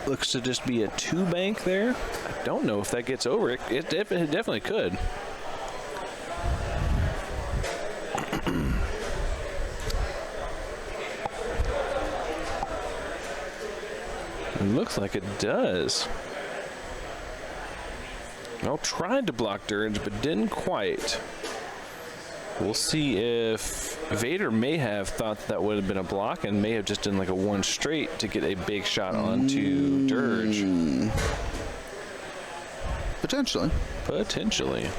Looks to just be a 2 bank there. I don't know if that gets over it. It definitely could. It looks like it does. Well, tried to block Dirge, but didn't quite. We'll see if Vader may have thought that would have been a block and may have just done like a one straight to get a big shot onto Dirge. Potentially. Potentially.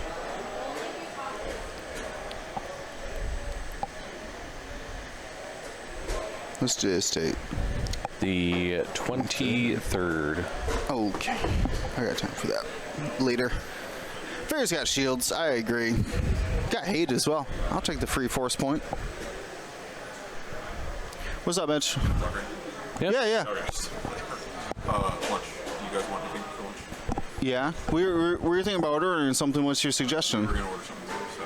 Let's do this date. The 23rd. Okay. I got time for that. Later. Vader's got shields. I agree. Got hate as well. I'll take the free force point. What's up, Mitch? Yep. Yeah. Okay. Lunch. You guys want anything for lunch? Yeah. We were thinking about ordering something. What's your suggestion? We're gonna order something, so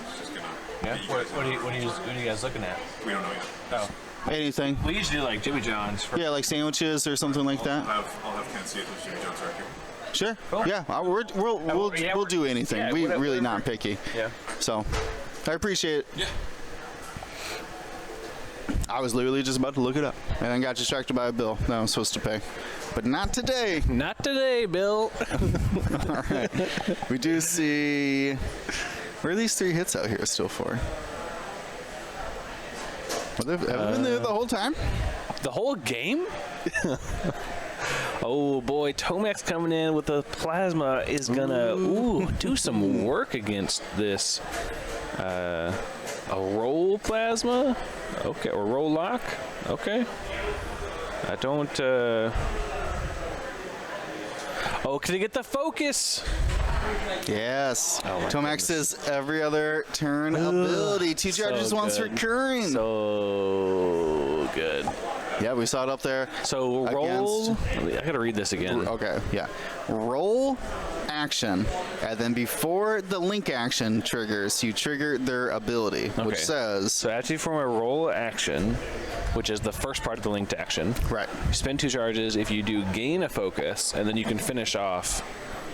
it's just gonna. Yeah. What are you guys looking at? We don't know yet. Oh. Anything. We usually do like Jimmy John's. Yeah, like sandwiches or something like that. I'll have canned seafood, Jimmy John's right here. Sure. Cool. Yeah, we'll do anything. Yeah, We whatever. really not picky. Yeah. So, I appreciate it. Yeah. I was literally just about to look it up, and then got distracted by a bill that I was supposed to pay. But not today. Not today, Bill. All right. We do see. Where are these 3 hits out here still for? Have they been there the whole time? The whole game? Oh boy, Tomac's coming in with the plasma is gonna do some work against this. A roll plasma? Okay, or roll lock? Okay. I don't Oh, can he get the focus? Yes. Oh my Tomax's every other turn ability. 2 charges, once good. recurring. So good. Yeah, we saw it up there. So roll. I gotta read this again. Okay, yeah. Roll action, and then before the link action triggers, you trigger their ability, which says. So after you form a roll action, which is the first part of the linked action. Right. You spend 2 charges. If you do gain a focus, and then you can finish off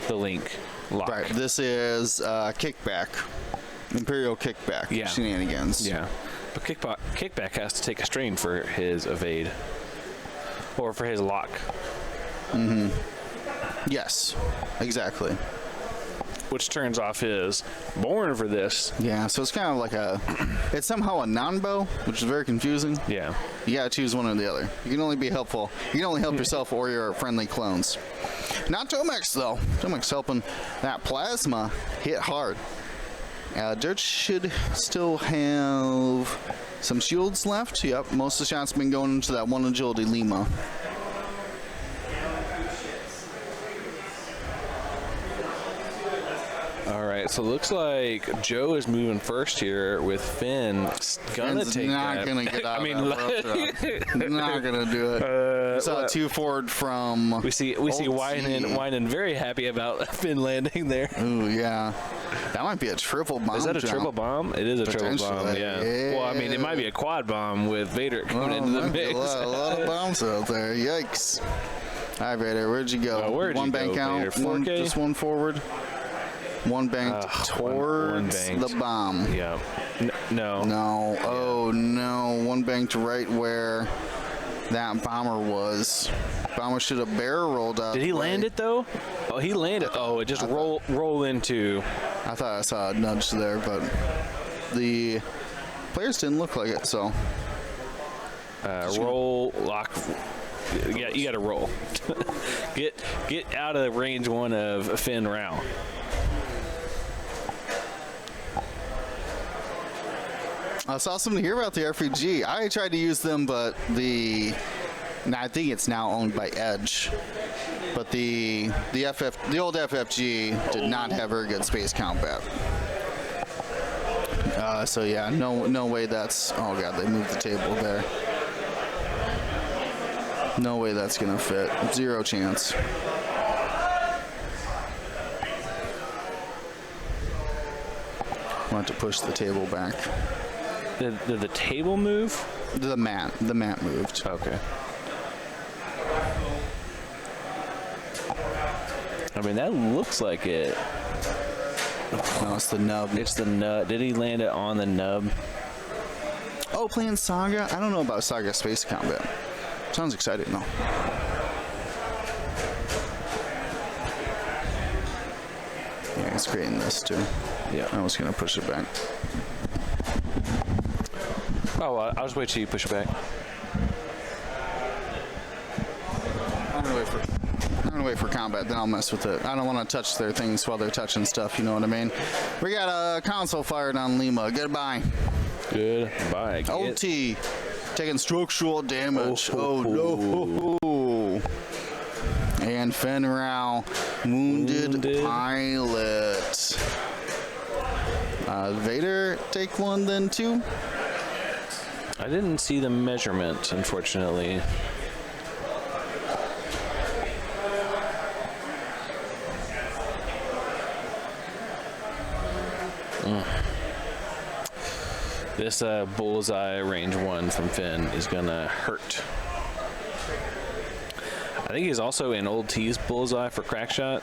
the link lock. Right. This is kickback, Imperial kickback shenanigans. Yeah. But kickback has to take a strain for his evade, or for his lock. Mm-hmm. Yes. Exactly. Which turns off his born for this. Yeah. So it's kind of like it's somehow a non-bow, which is very confusing. Yeah. You gotta choose one or the other. You can only be helpful. You can only help yourself or your friendly clones. Not Tomax though. Tomax helping that plasma hit hard. Dirge should still have some shields left. Yep, most of the shots been going into that 1 agility Lima. All right, so it looks like Joe is moving first here with Finn. Gonna Finn's take not that. gonna get out I mean, of that rope. Not gonna do it. We saw 2 forward from. We see Wynand very happy about Finn landing there. Ooh, yeah. That might be a triple bomb. Is that a jump. triple bomb? It is a triple bomb, yeah. Well, I mean, it might be a quad bomb with Vader coming into the mix. A lot of bombs out there. Yikes. All right, Vader, where'd you go? Where'd one you bank go, out, Vader? 4K? just one forward. One banked towards one banked. the bomb. Yeah. No. No. Oh, no. One banked right where that bomber was. Bomber should have barrel rolled out. Did he land it, though? Oh, he landed. Oh, it just roll into. I thought I saw a nudge there, but the players didn't look like it, so. Roll, lock. Yeah, you got to roll. Get out of range 1 of Finn Rao. It's awesome to hear about the RPG. I tried to use them, but I think it's now owned by Edge. But the old FFG did not have very good space combat. So yeah, no way that's. Oh god, they moved the table there. No way that's gonna fit. 0 chance. Want to push the table back. Did the table move? The mat moved. Okay. I mean, that looks like it. No, it's the nub. It's the nub. Did he land it on the nub? Oh, playing Saga? I don't know about Saga Space Combat. Sounds exciting though. Let's create this too. Yeah. I was gonna push it back. Oh, well, I'll just wait till you push it back. I'm gonna wait for combat, then I'll mess with it. I don't want to touch their things while they're touching stuff, you know what I mean? We got a console fired on Lima. Goodbye. Goodbye. OT. Taking structural damage. Oh no. And Fenrau, wounded pilot. Vader, take one, then two. I didn't see the measurement, unfortunately. This bullseye range 1 from Finn is gonna hurt. I think he's also in old T's bullseye for crack shot.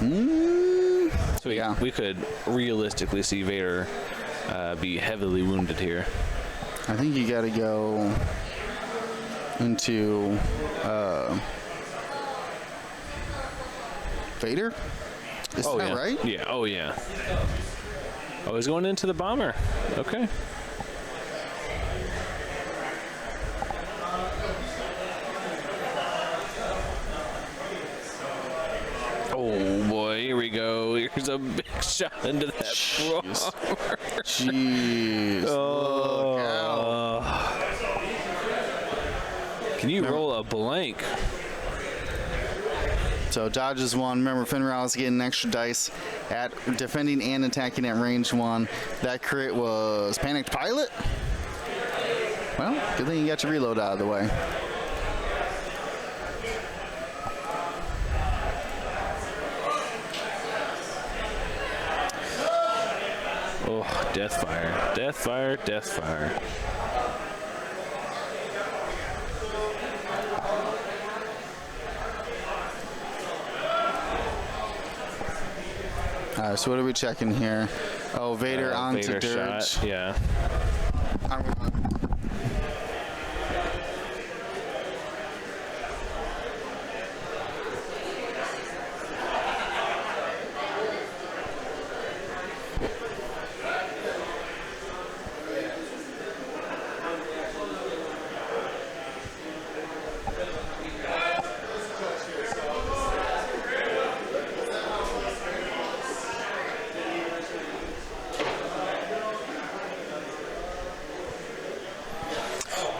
So Yeah. we could realistically see Vader be heavily wounded here. I think you gotta go into Vader? Isn't that yeah. right? Yeah, oh yeah. Oh, he's going into the bomber. Okay. Oh boy, here we go. Here's a big shot into that bomber. Jeez. Look out. Can you roll a blank? So dodges one. Remember, Fenrir is getting extra dice at defending and attacking at range 1. That crit was Panicked Pilot. Well, good thing you got your reload out of the way. Oh, Deathfire. Deathfire, Deathfire. All right, so what are we checking here? Oh, Vader onto Vader Dirge. shot, yeah.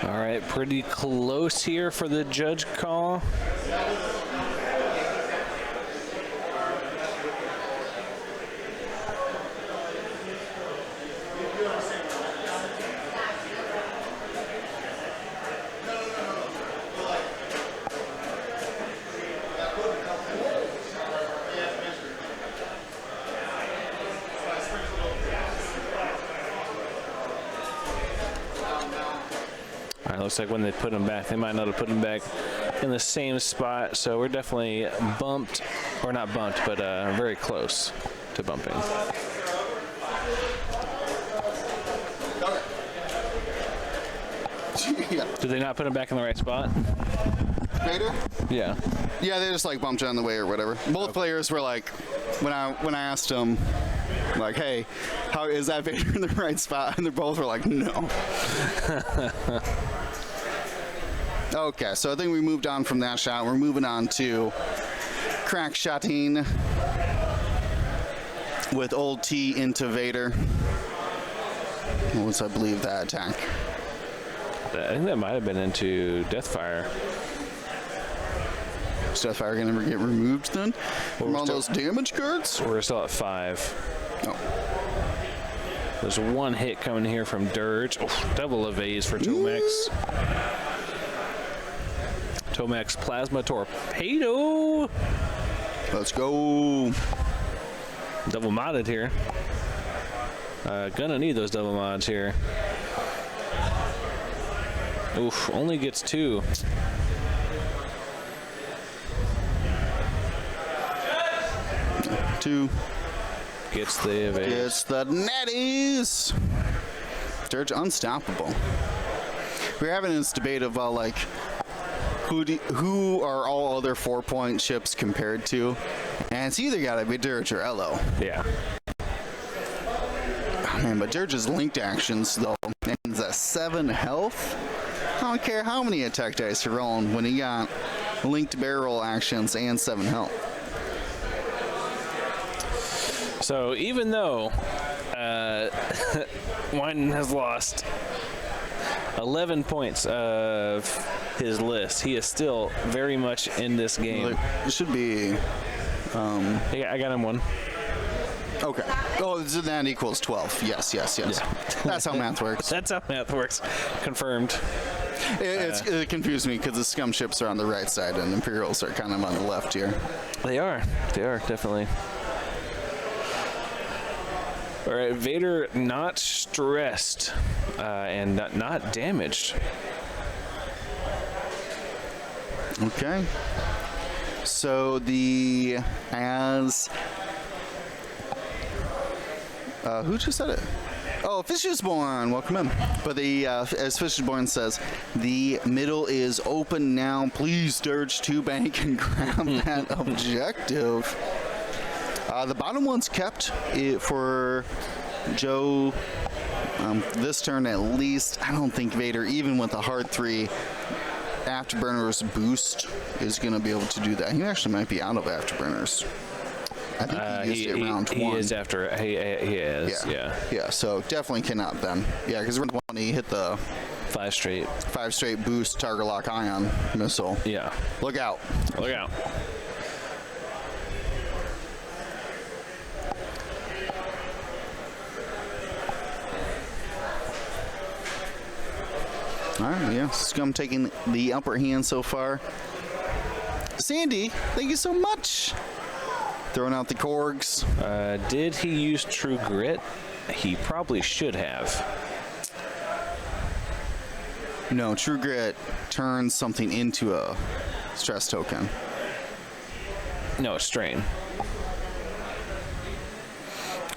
All right, pretty close here for the judge call. All right, looks like when they put him back, they might not have put him back in the same spot. So we're definitely bumped, or not bumped, but very close to bumping. Did they not put him back in the right spot? Vader? Yeah. Yeah, they just like bumped you on the way or whatever. Both players were like, when I asked them, like, hey, how is that Vader in the right spot? And they both were like, no. Okay, so I think we moved on from that shot. We're moving on to crack shotting with old T into Vader. What was, I believe, that attack? I think that might have been into Deathfire. Is Deathfire going to get removed then from all those damage cards? We're still at 5. Oh. There's one hit coming here from Dirge. Oh, double evades for Tomax. Tomax Plasma Torpedo. Let's go. Double modded here. Gonna need those double mods here. Oof, only gets 2. Two. Gets the evade. It's the netties. Dirge unstoppable. We're having this debate of like who are all other 4-point ships compared to, and And it's either got to be Dirge or Elo. Yeah. Oh, man, but Dirge's linked actions, though, and it's a 7 health. I don't care how many attack dice you're rolling when you got linked barrel actions and 7 health. So even though Wynand has lost 11 points of his list, he is still very much in this game. It should be... Yeah, I got him one. Okay. Oh, so that equals 12. Yes. Yeah. That's how math works. That's how math works. Confirmed. It confused me because the scum ships are on the right side and Imperials are kind of on the left here. They are, definitely. All right, Vader not stressed and not damaged. Okay. So who just said it? Oh, Fishesborn, welcome in. But as Fishesborn says, the middle is open now. Please Dirge 2 bank and grab that objective. The bottom one's kept for Joe this turn at least. I don't think Vader, even with the hard 3 Afterburners boost, is going to be able to do that. He actually might be out of Afterburners. I think he used it round 1. He is after. He is. Yeah. Yeah. So definitely cannot then. Yeah, because round 1 he hit the 5 straight boost target lock ion missile. Yeah. Look out. Look out. All right, yeah, Scum taking the upper hand so far. Sandy, thank you so much. Throwing out the Korgs. Did he use True Grit? He probably should have. No, True Grit turns something into a stress token. No, Strain.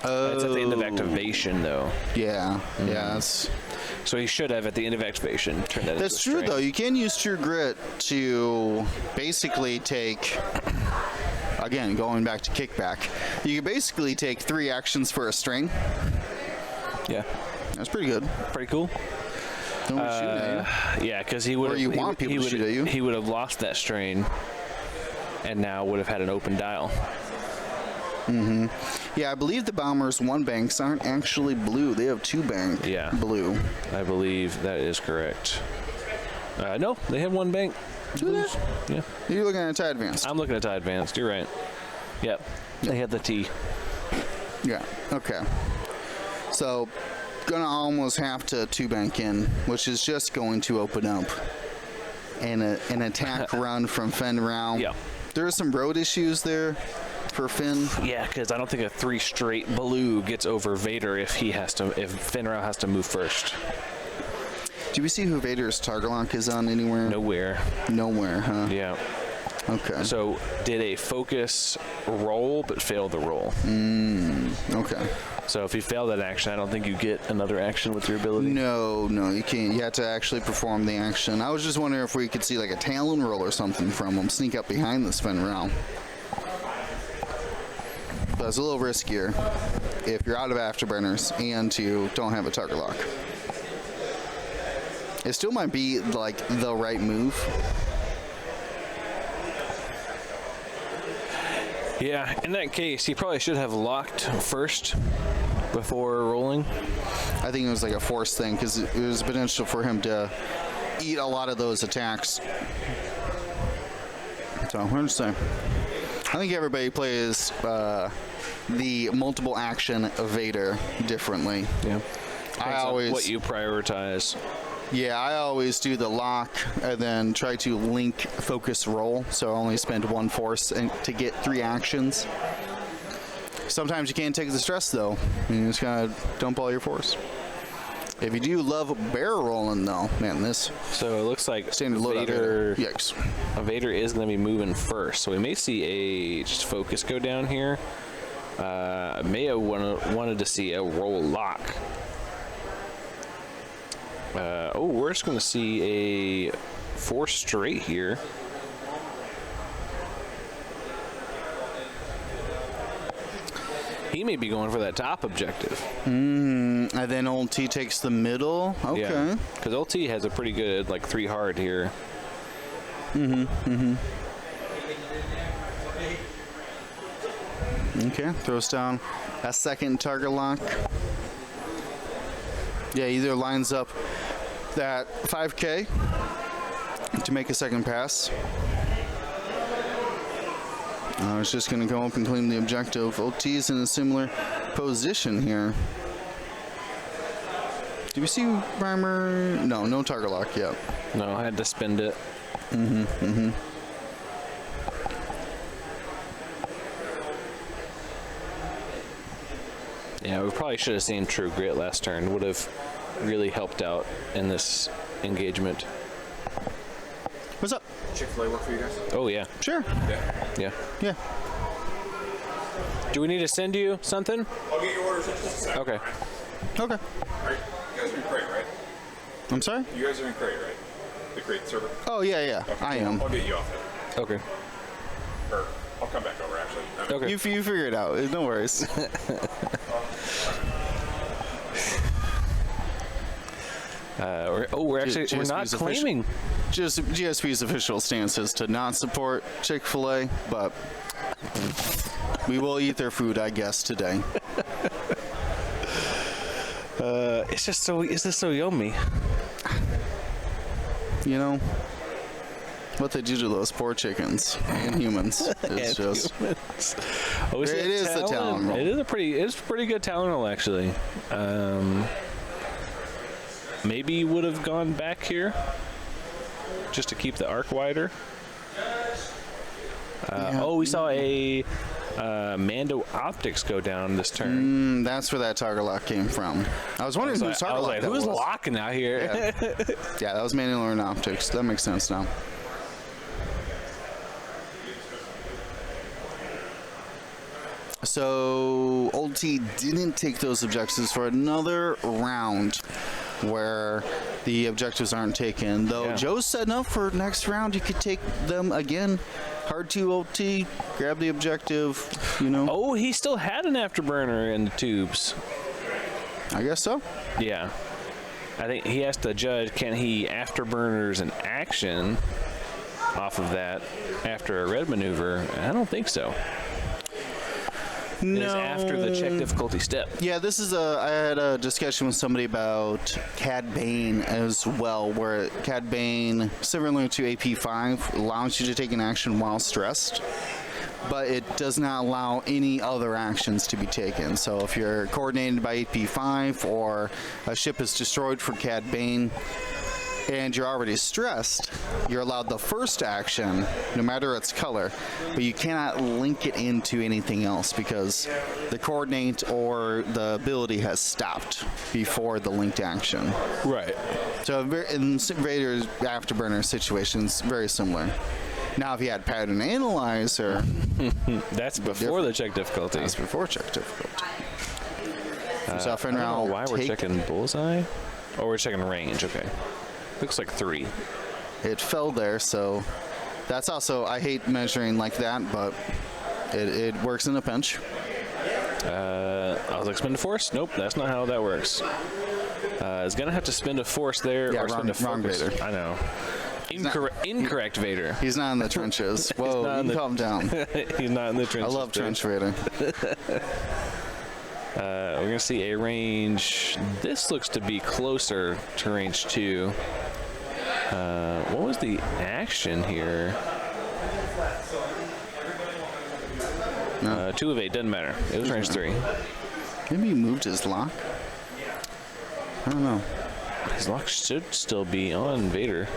That's at the end of activation, though. Yeah, yeah, that's... So he should have, at the end of activation, turned that That's into a true, Strain. though. You can use True Grit to basically take... Again, going back to kickback, you can basically take 3 actions for a string. Yeah. That's pretty good. Pretty cool. Don't shoot at you. Yeah, because he would. Or you want people to shoot at you. He would have lost that strain, and now would have had an open dial. Mm-hmm. Yeah, I believe the Bombers 1 banks aren't actually blue. They have 2 bank blue. I believe that is correct. No, they have 1 bank. Do they? Yeah. You're looking at TIE Advanced. I'm looking at TIE Advanced. You're right. Yep. They had the T. Yeah, okay. So, gonna almost have to 2 bank in, which is just going to open up an attack run from Fenn Rau. Yeah. There are some road issues there for Finn. Yeah, because I don't think a 3 straight blue gets over Vader if Fenn Rau has to move first. Do we see who Vader's target lock is on anywhere? Nowhere. Nowhere, huh? Yeah. Okay. So did a focus roll, but failed the roll. Okay. So if you fail that action, I don't think you get another action with your ability. No, you can't. You have to actually perform the action. I was just wondering if we could see like a Talon roll or something from him. Sneak up behind this Fenn Rau. But it's a little riskier if you're out of Afterburners and you don't have a target lock. It still might be like the right move. Yeah, in that case, he probably should have locked first before rolling. I think it was like a force thing because it was potential for him to eat a lot of those attacks. So, what did I say? I think everybody plays the multiple action Vader differently. Yeah. I always what you prioritize. Yeah, I always do the lock and then try to link focus roll, so I only spend 1 force to get 3 actions. Sometimes you can't take the stress though. You just gotta dump all your force. If you do love barrel rolling though, man, this So it looks like standard loadout Vader. Yikes. Vader is going to be moving first, so we may see a just focus go down here. May have wanted to see a roll lock. We're just going to see a 4 straight here. He may be going for that top objective. And then old T takes the middle. Okay. Because old T has a pretty good, like, 3 hard here. Okay, throws down a second target lock. Yeah, either lines up that 5K to make a second pass. It's just going to go up and claim the objective. OT is in a similar position here. Do we see Reimer? No target lock yet. No, I had to spend it. Yeah, we probably should have seen True Grit last turn. Would have really helped out in this engagement. What's up? Chick-fil-A work for you guys? Oh, yeah. Sure. Yeah. Yeah. Do we need to send you something? I'll get your orders in just a second. Okay. Okay. Right? You guys are in Crate, right? I'm sorry? You guys are in Crate, right? The Crate server? Oh, yeah. Okay, I cool. am. I'll get you off it. Okay. Or I'll come back over, actually. Okay. You figure it out. No worries. We're actually we're not GSP's claiming. Just GSP's official stance is to not support Chick-fil-A, but we will eat their food, I guess, today. It's just so yummy. You know what they do to those poor chickens and humans is just. Oh, It is the talent roll. It is a pretty good talent roll, actually. Maybe you would have gone back here just to keep the arc wider. Oh, we saw a Mando Optics go down this turn. That's where that target lock came from. I was wondering whose target lock that who's was. locking out here? Yeah, that was Mandalorian Optics. That makes sense now. So Old T didn't take those objectives for another round where the objectives aren't taken. Though Yeah. Joe's setting up for next round, you could take them again. Hard to Old T, grab the objective, you know. Oh, he still had an afterburner in the tubes. I guess so. Yeah. I think he has to judge, can he afterburners an action off of that after a red maneuver? I don't think so. No. It's after the check difficulty step. Yeah, this is I had a discussion with somebody about Cad Bane as well, where Cad Bane, similar to AP5, allows you to take an action while stressed, but it does not allow any other actions to be taken. So if you're coordinated by AP5 or a ship is destroyed for Cad Bane, and you're already stressed, you're allowed the first action, no matter its color, but you cannot link it into anything else because the coordinate or the ability has stopped before the linked action. Right. So in Vader's Afterburner situations, very similar. Now, if you had Pattern Analyzer, That's before the check difficulty. that's before check difficulty. I don't know why we're checking bullseye. Oh, we're checking range. Okay. Looks like 3. It fell there, so that's also, I hate measuring like that, but it works in a pinch. I was like, spend a force? Nope, that's not how that works. It's going to have to spend a force there Yeah, or spend a wrong focus. Vader. I know. Incorrect Vader. He's not in the trenches. Whoa, not you in can the- calm down. He's not in the I trenches. love dude. Trench Vader. We're going to see a range. This looks to be closer to range 2. What was the action here? 2 of 8, doesn't matter. It was range 3. Maybe he moved his lock. I don't know. His lock should still be on Vader.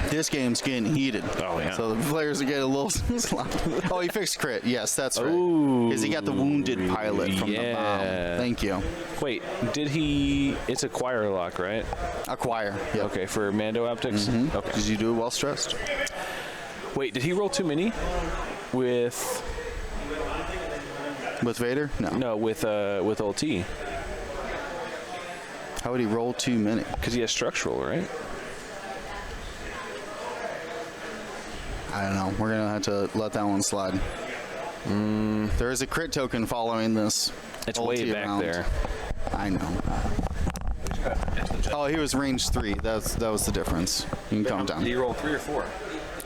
This game's getting heated. Oh, yeah. So the players are getting a little sloppy. Oh, he fixed crit. Yes, that's right. Ooh, Because he got the wounded pilot from the bomb. yeah. Thank you. Wait, did he... It's acquire lock, right? Acquire. Yep. Okay, for Mando Optics? Okay. Did you do it while stressed? Wait, did he roll too many? With Vader? No. with Ult. How would he roll too many? Because he has structural, right? I don't know. We're going to have to let that one slide. There is a crit token following this. It's way ulti back round. there. I know. Oh, he was range 3. That was the difference. You can calm down. Did you roll 3 or 4?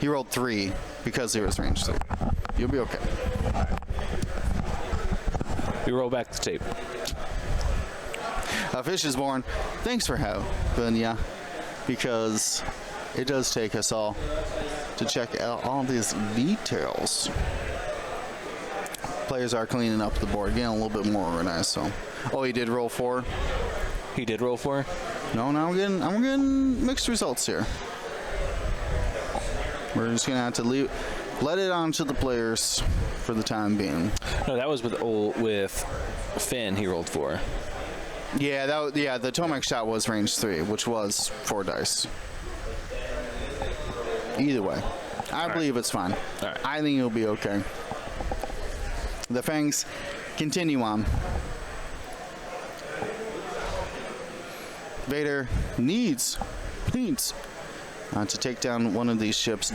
He rolled 3 because he was range 3. You'll be okay. You roll back the tape. A fish is born. Thanks for helping, yeah, because it does take us all to check out all these details. Players are cleaning up the board, getting a little bit more organized. So, oh, he did roll 4. He did roll 4? No, now I'm getting mixed results here. We're just gonna have to let it on to the players for the time being. No, that was with Finn. He rolled 4. Yeah, the Tomac shot was range 3, which was 4 dice. Either way, I believe it's fine. All right. I think it'll be okay. The Fangs continue on. Vader needs to take down one of these ships.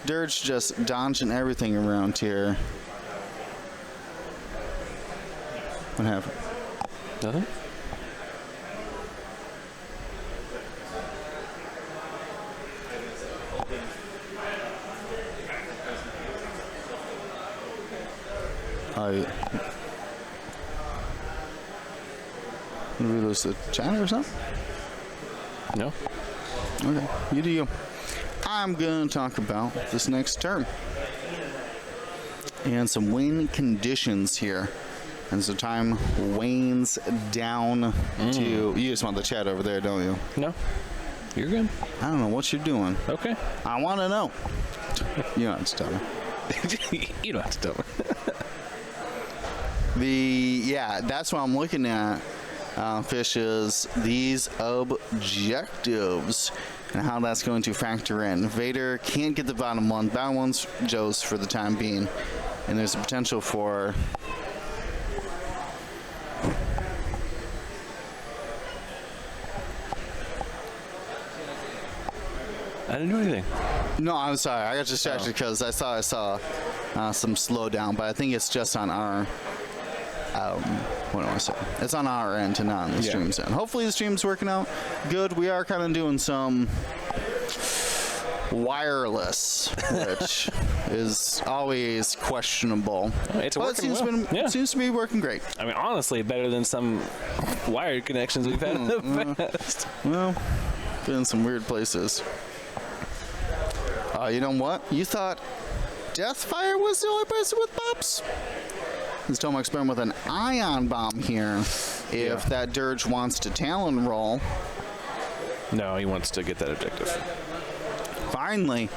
Dirge just dodging everything around here. What happened? Nothing? Did we lose the chat or something? No. Okay, you do you. I'm going to talk about this next turn. And some win conditions here. And so time wanes down to... You just want the chat over there, don't you? No. You're good. I don't know what you're doing. Okay. I want to know. You don't have to tell me. You don't have to tell me. That's what I'm looking at, Fish, is these objectives and how that's going to factor in. Vader can't get the bottom one. Bottom one's Joe's for the time being. And there's a potential for... I didn't do anything. No, I'm sorry. I got distracted because I saw some slowdown, but I think it's just on our... what do I say? It's on our end and not on the stream's end. Hopefully the stream's working out good. We are kind of doing some wireless, which is always questionable. It's But working well. it seems to be working great. I mean, honestly, better than some wired connections we've had in the past. Well, been in some weird places. You know what? You thought Deathfire was the only person with pops? This Tomac experiment with an ion bomb here. If that Dirge wants to Talon roll. No, he wants to get that objective. Finally,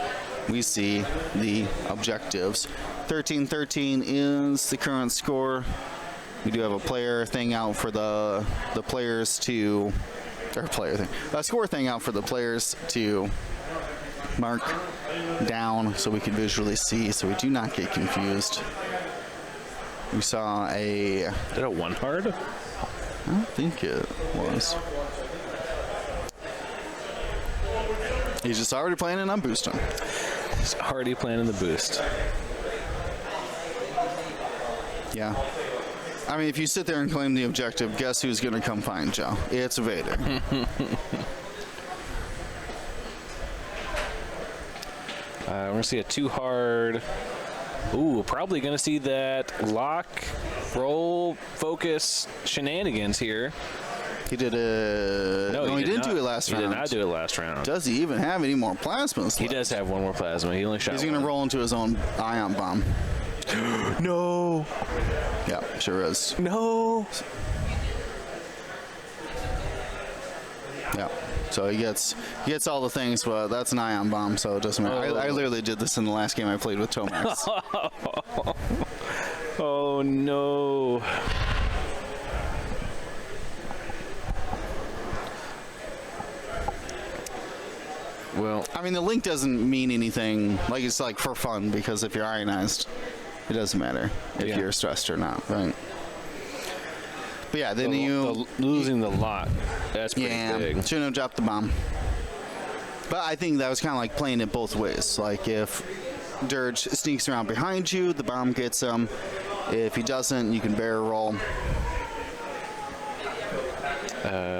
we see the objectives. 13-13 is the current score. We do have a player thing out for the players to... Or player thing. A score thing out for the players to mark down so we can visually see, so we do not get confused. We saw a... Is it a 1 hard? I don't think it was. He's just already planning on boosting. He's already planning the boost. Yeah. I mean, if you sit there and claim the objective, guess who's going to come find you? It's Vader. We're going to see a 2 hard. Ooh, probably going to see that lock, roll, focus shenanigans here. He did a... No, he didn't do it last round. He did not do it last round. Does he even have any more plasmas? He does have 1 more plasma. He only shot He's going to roll into his own ion bomb. No. Yeah, sure is. No. Yeah. So he gets all the things, but that's an ion bomb, so it doesn't matter. I literally did this in the last game I played with Tomax. Oh no. Well, I mean, the link doesn't mean anything. Like, it's like for fun, because if you're ionized, it doesn't matter if you're stressed or not, right? But yeah, then losing the lot. That's pretty big. Shouldn't have dropped the bomb. But I think that was kind of like playing it both ways. Like, if Dirge sneaks around behind you. The bomb gets him. If he doesn't, you can barrel roll.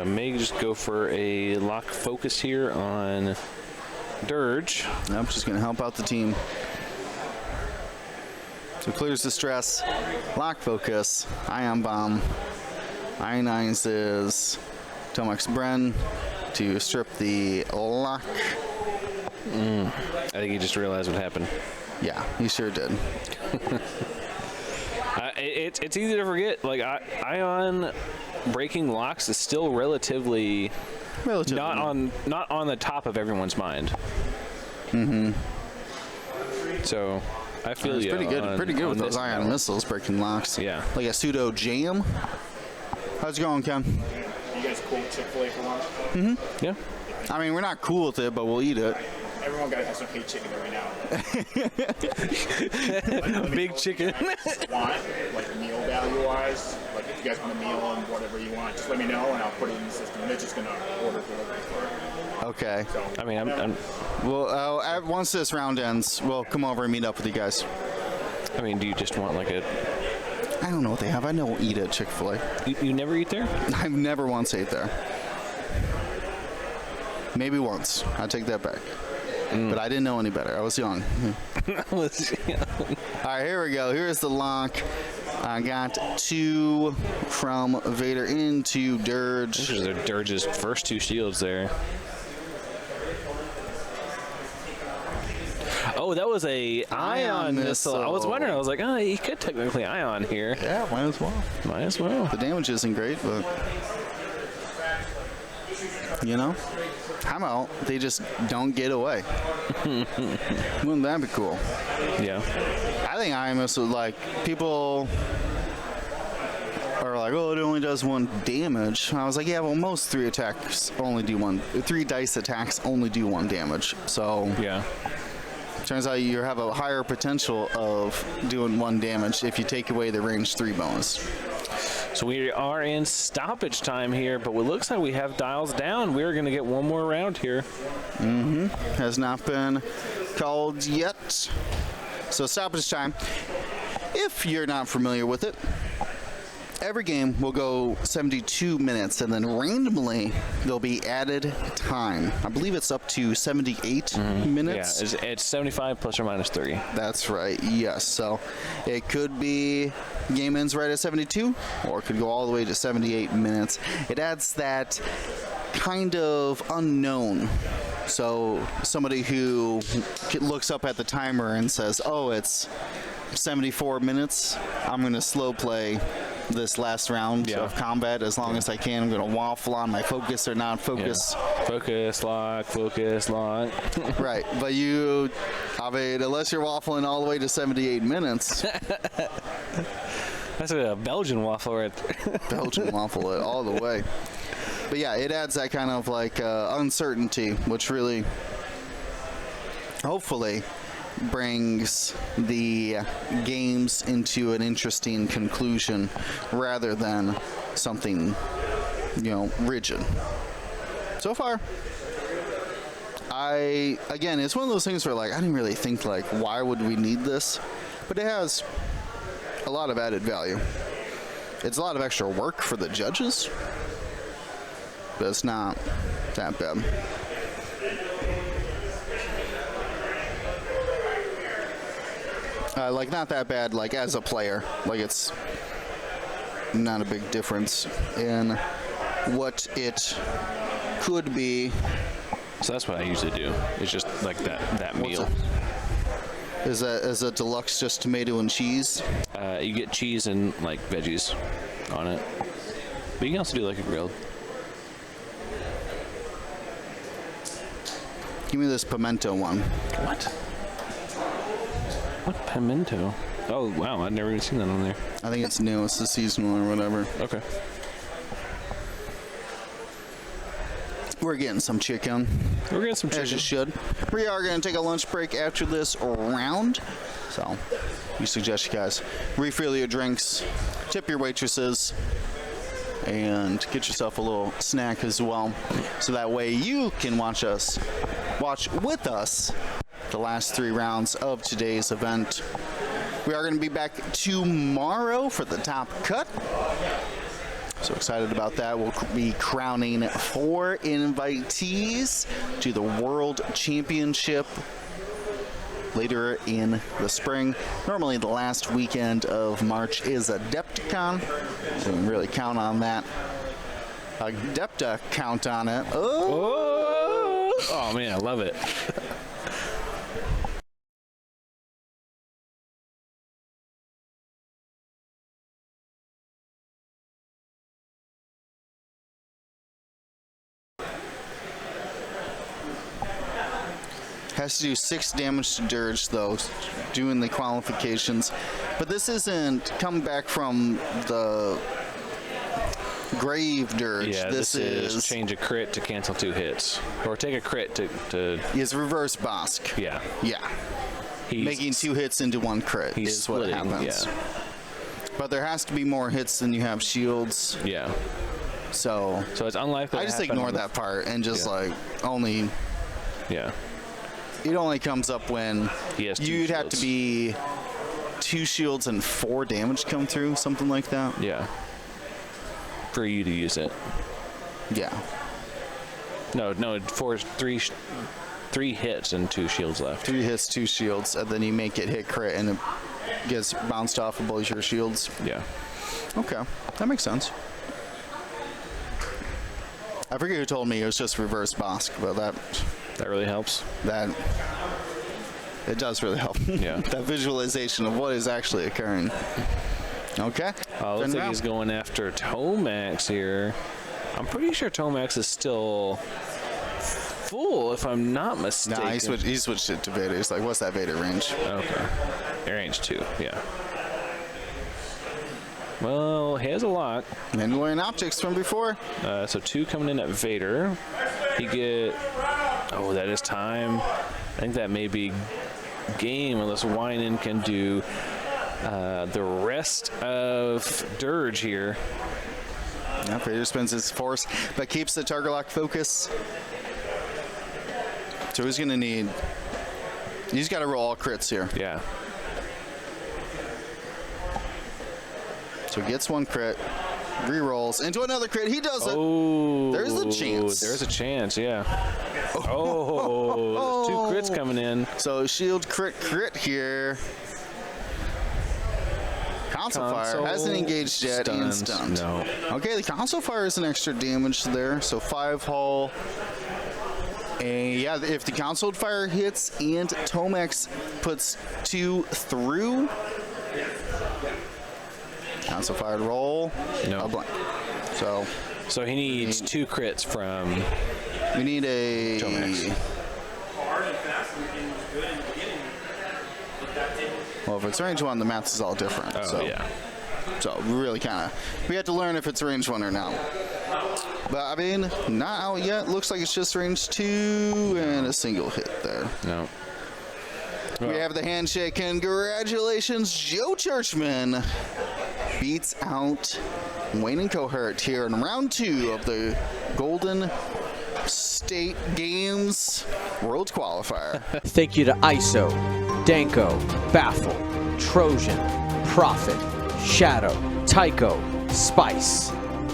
May just go for a lock focus here on Dirge. I'm just going to help out the team. So clears the stress. Lock focus. Ion bomb. Ionizes Tomek's Bren to strip the lock. I think he just realized what happened. Yeah, he sure did. It's easy to forget. Like ion breaking locks is still relatively not on the top of everyone's mind. So I feel It's pretty good. Pretty good with those this ion battle. missiles breaking locks. Yeah. Like a pseudo jam. How's it going, Ken? You guys cool with Chick-fil-A for lunch? Yeah. I mean, we're not cool with it, but we'll eat it. Everyone gotta have some hate chicken every now. Big chicken. Want, like meal value-wise, like if you guys want a meal and whatever you want, just let me know and I'll put it in the system. And it's just gonna order delivery for it. Okay. So, I mean, I'm Well, once this round ends, we'll come over and meet up with you guys. I mean, do you just want like a? I don't know what they have. I don't eat at Chick-fil-A. You never eat there? I've never once ate there. Maybe once. I take that back. But I didn't know any better. I was young. All right, here we go. Here's the lock. I got 2 from Vader into Dirge. Those are Dirge's first 2 shields there. Oh, that was a ion missile. I was wondering. I was like, oh, he could technically ion here. Yeah, might as well. Might as well. The damage isn't great, but you know, how about they just don't get away? Wouldn't that be cool? Yeah. I think ion missile, like, people are like, oh, it only does 1 damage. I was like, yeah, well, most 3 attacks only do 1. 3 dice attacks only do 1 damage. So Yeah. turns out you have a higher potential of doing 1 damage if you take away the range 3 bonus. So we are in stoppage time here, but it looks like we have dials down. We're going to get 1 more round here. Has not been called yet. So stoppage time. If you're not familiar with it, every game will go 72 minutes, and then randomly there'll be added time. I believe it's up to 78 minutes. Yeah, it's 75 plus or minus 30. That's right, yes. So it could be game ends right at 72, or it could go all the way to 78 minutes. It adds that kind of unknown. So somebody who looks up at the timer and says, oh, it's 74 minutes, I'm going to slow play this last round of combat as long as I can. I'm going to waffle on my focus or non-focus. Yeah. Focus, lock, focus, lock. Right, but I mean, unless you're waffling all the way to 78 minutes. That's a Belgian waffle right there. Belgian waffle it all the way. But yeah, it adds that kind of like uncertainty, which really, hopefully, brings the games into an interesting conclusion rather than something, rigid. So far, again, it's one of those things where, like, I didn't really think, like, why would we need this? But it has a lot of added value. It's a lot of extra work for the judges, but it's not that bad. Like, not that bad, like, as a player. Like, it's not a big difference in what it could be. So that's what I usually do. It's just like that meal. Is a deluxe just tomato and cheese? You get cheese and like veggies on it, but you can also do like a grilled. Give me this pimento one. What? What pimento? Oh wow, I've never even seen that on there. I think it's new. It's the seasonal or whatever. Okay. We're getting some chicken. We're getting some As chicken. you should. We are going to take a lunch break after this round. So, we suggest you guys refill your drinks, tip your waitresses, and get yourself a little snack as well. So that way you can watch with us the last 3 rounds of today's event. We are going to be back tomorrow for the top cut. So excited about that. We'll be crowning 4 invitees to the World Championship later in the spring. Normally the last weekend of March is Adepticon, so we can really count on that. Adepta count on it. Oh man, I love it. Has to do 6 damage to Dirge, though, doing the qualifications. But this isn't come back from the Grave Dirge. Yeah, this is change a crit to cancel 2 hits. Or take a crit to Is reverse Bosk. yeah. Yeah. Making 2 hits into 1 crit He's is what splitting, happens. yeah. But there has to be more hits than you have shields. Yeah. So it's unlikely. I just ignore that part and just like only. Yeah. It only comes up when He has 2 you'd have shields. to be 2 shields and 4 damage come through, something like that. Yeah. For you to use it. Yeah. No, 3 hits and 2 shields left. 3 hits, 2 shields, and then you make it hit crit and it gets bounced off of both your shields. Yeah. Okay, that makes sense. I forget who told me it was just reverse Bosk, but That really helps. It does really help. Yeah. That visualization of what is actually occurring. Okay. Looks like he's going after Tomax here. I'm pretty sure Tomax is still full, if I'm not mistaken. Nah, he switched it to Vader. He's like, what's that Vader range? Okay. Range 2, yeah. Well, he has a lot. And wearing optics from before. So 2 coming in at Vader. He get... Oh, that is time. I think that may be game unless Wynand can do the rest of Dirge here. Yeah, Vader spends his force, but keeps the target lock focus. So he's going to need... He's got to roll all crits here. Yeah. So he gets 1 crit, re-rolls into another crit. He does it. Oh, There's a chance. There's a chance, yeah. Oh, there's 2 crits coming in. So shield crit here. Console fire hasn't engaged yet and stunned. No. Okay, the console fire is an extra damage there. So 5 hull. And yeah, if the console fire hits and Tomax puts 2 through. Console fire roll. No. Blank. So he needs 2 crits from We need a Tomax. Well, if it's range 1, the math is all different. Oh, so. yeah. So we really we have to learn if it's range 1 or not. But I mean, not out yet. Looks like it's just range 2 and a single hit there. No. We have the handshake. Congratulations, Joe Churchman beats out Wynand Coert here in round 2 of the Golden State Games World Qualifier. Thank you to ISO, Danko, Baffle, Trojan, Prophet, Shadow, Tycho, Spice,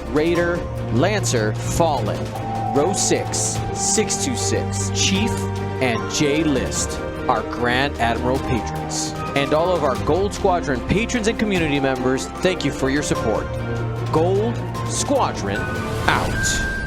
Raider, Lancer, Fallen, Row 6, 626, Chief, and J List, our Grand Admiral patrons. And all of our Gold Squadron patrons and community members, thank you for your support. Gold Squadron out.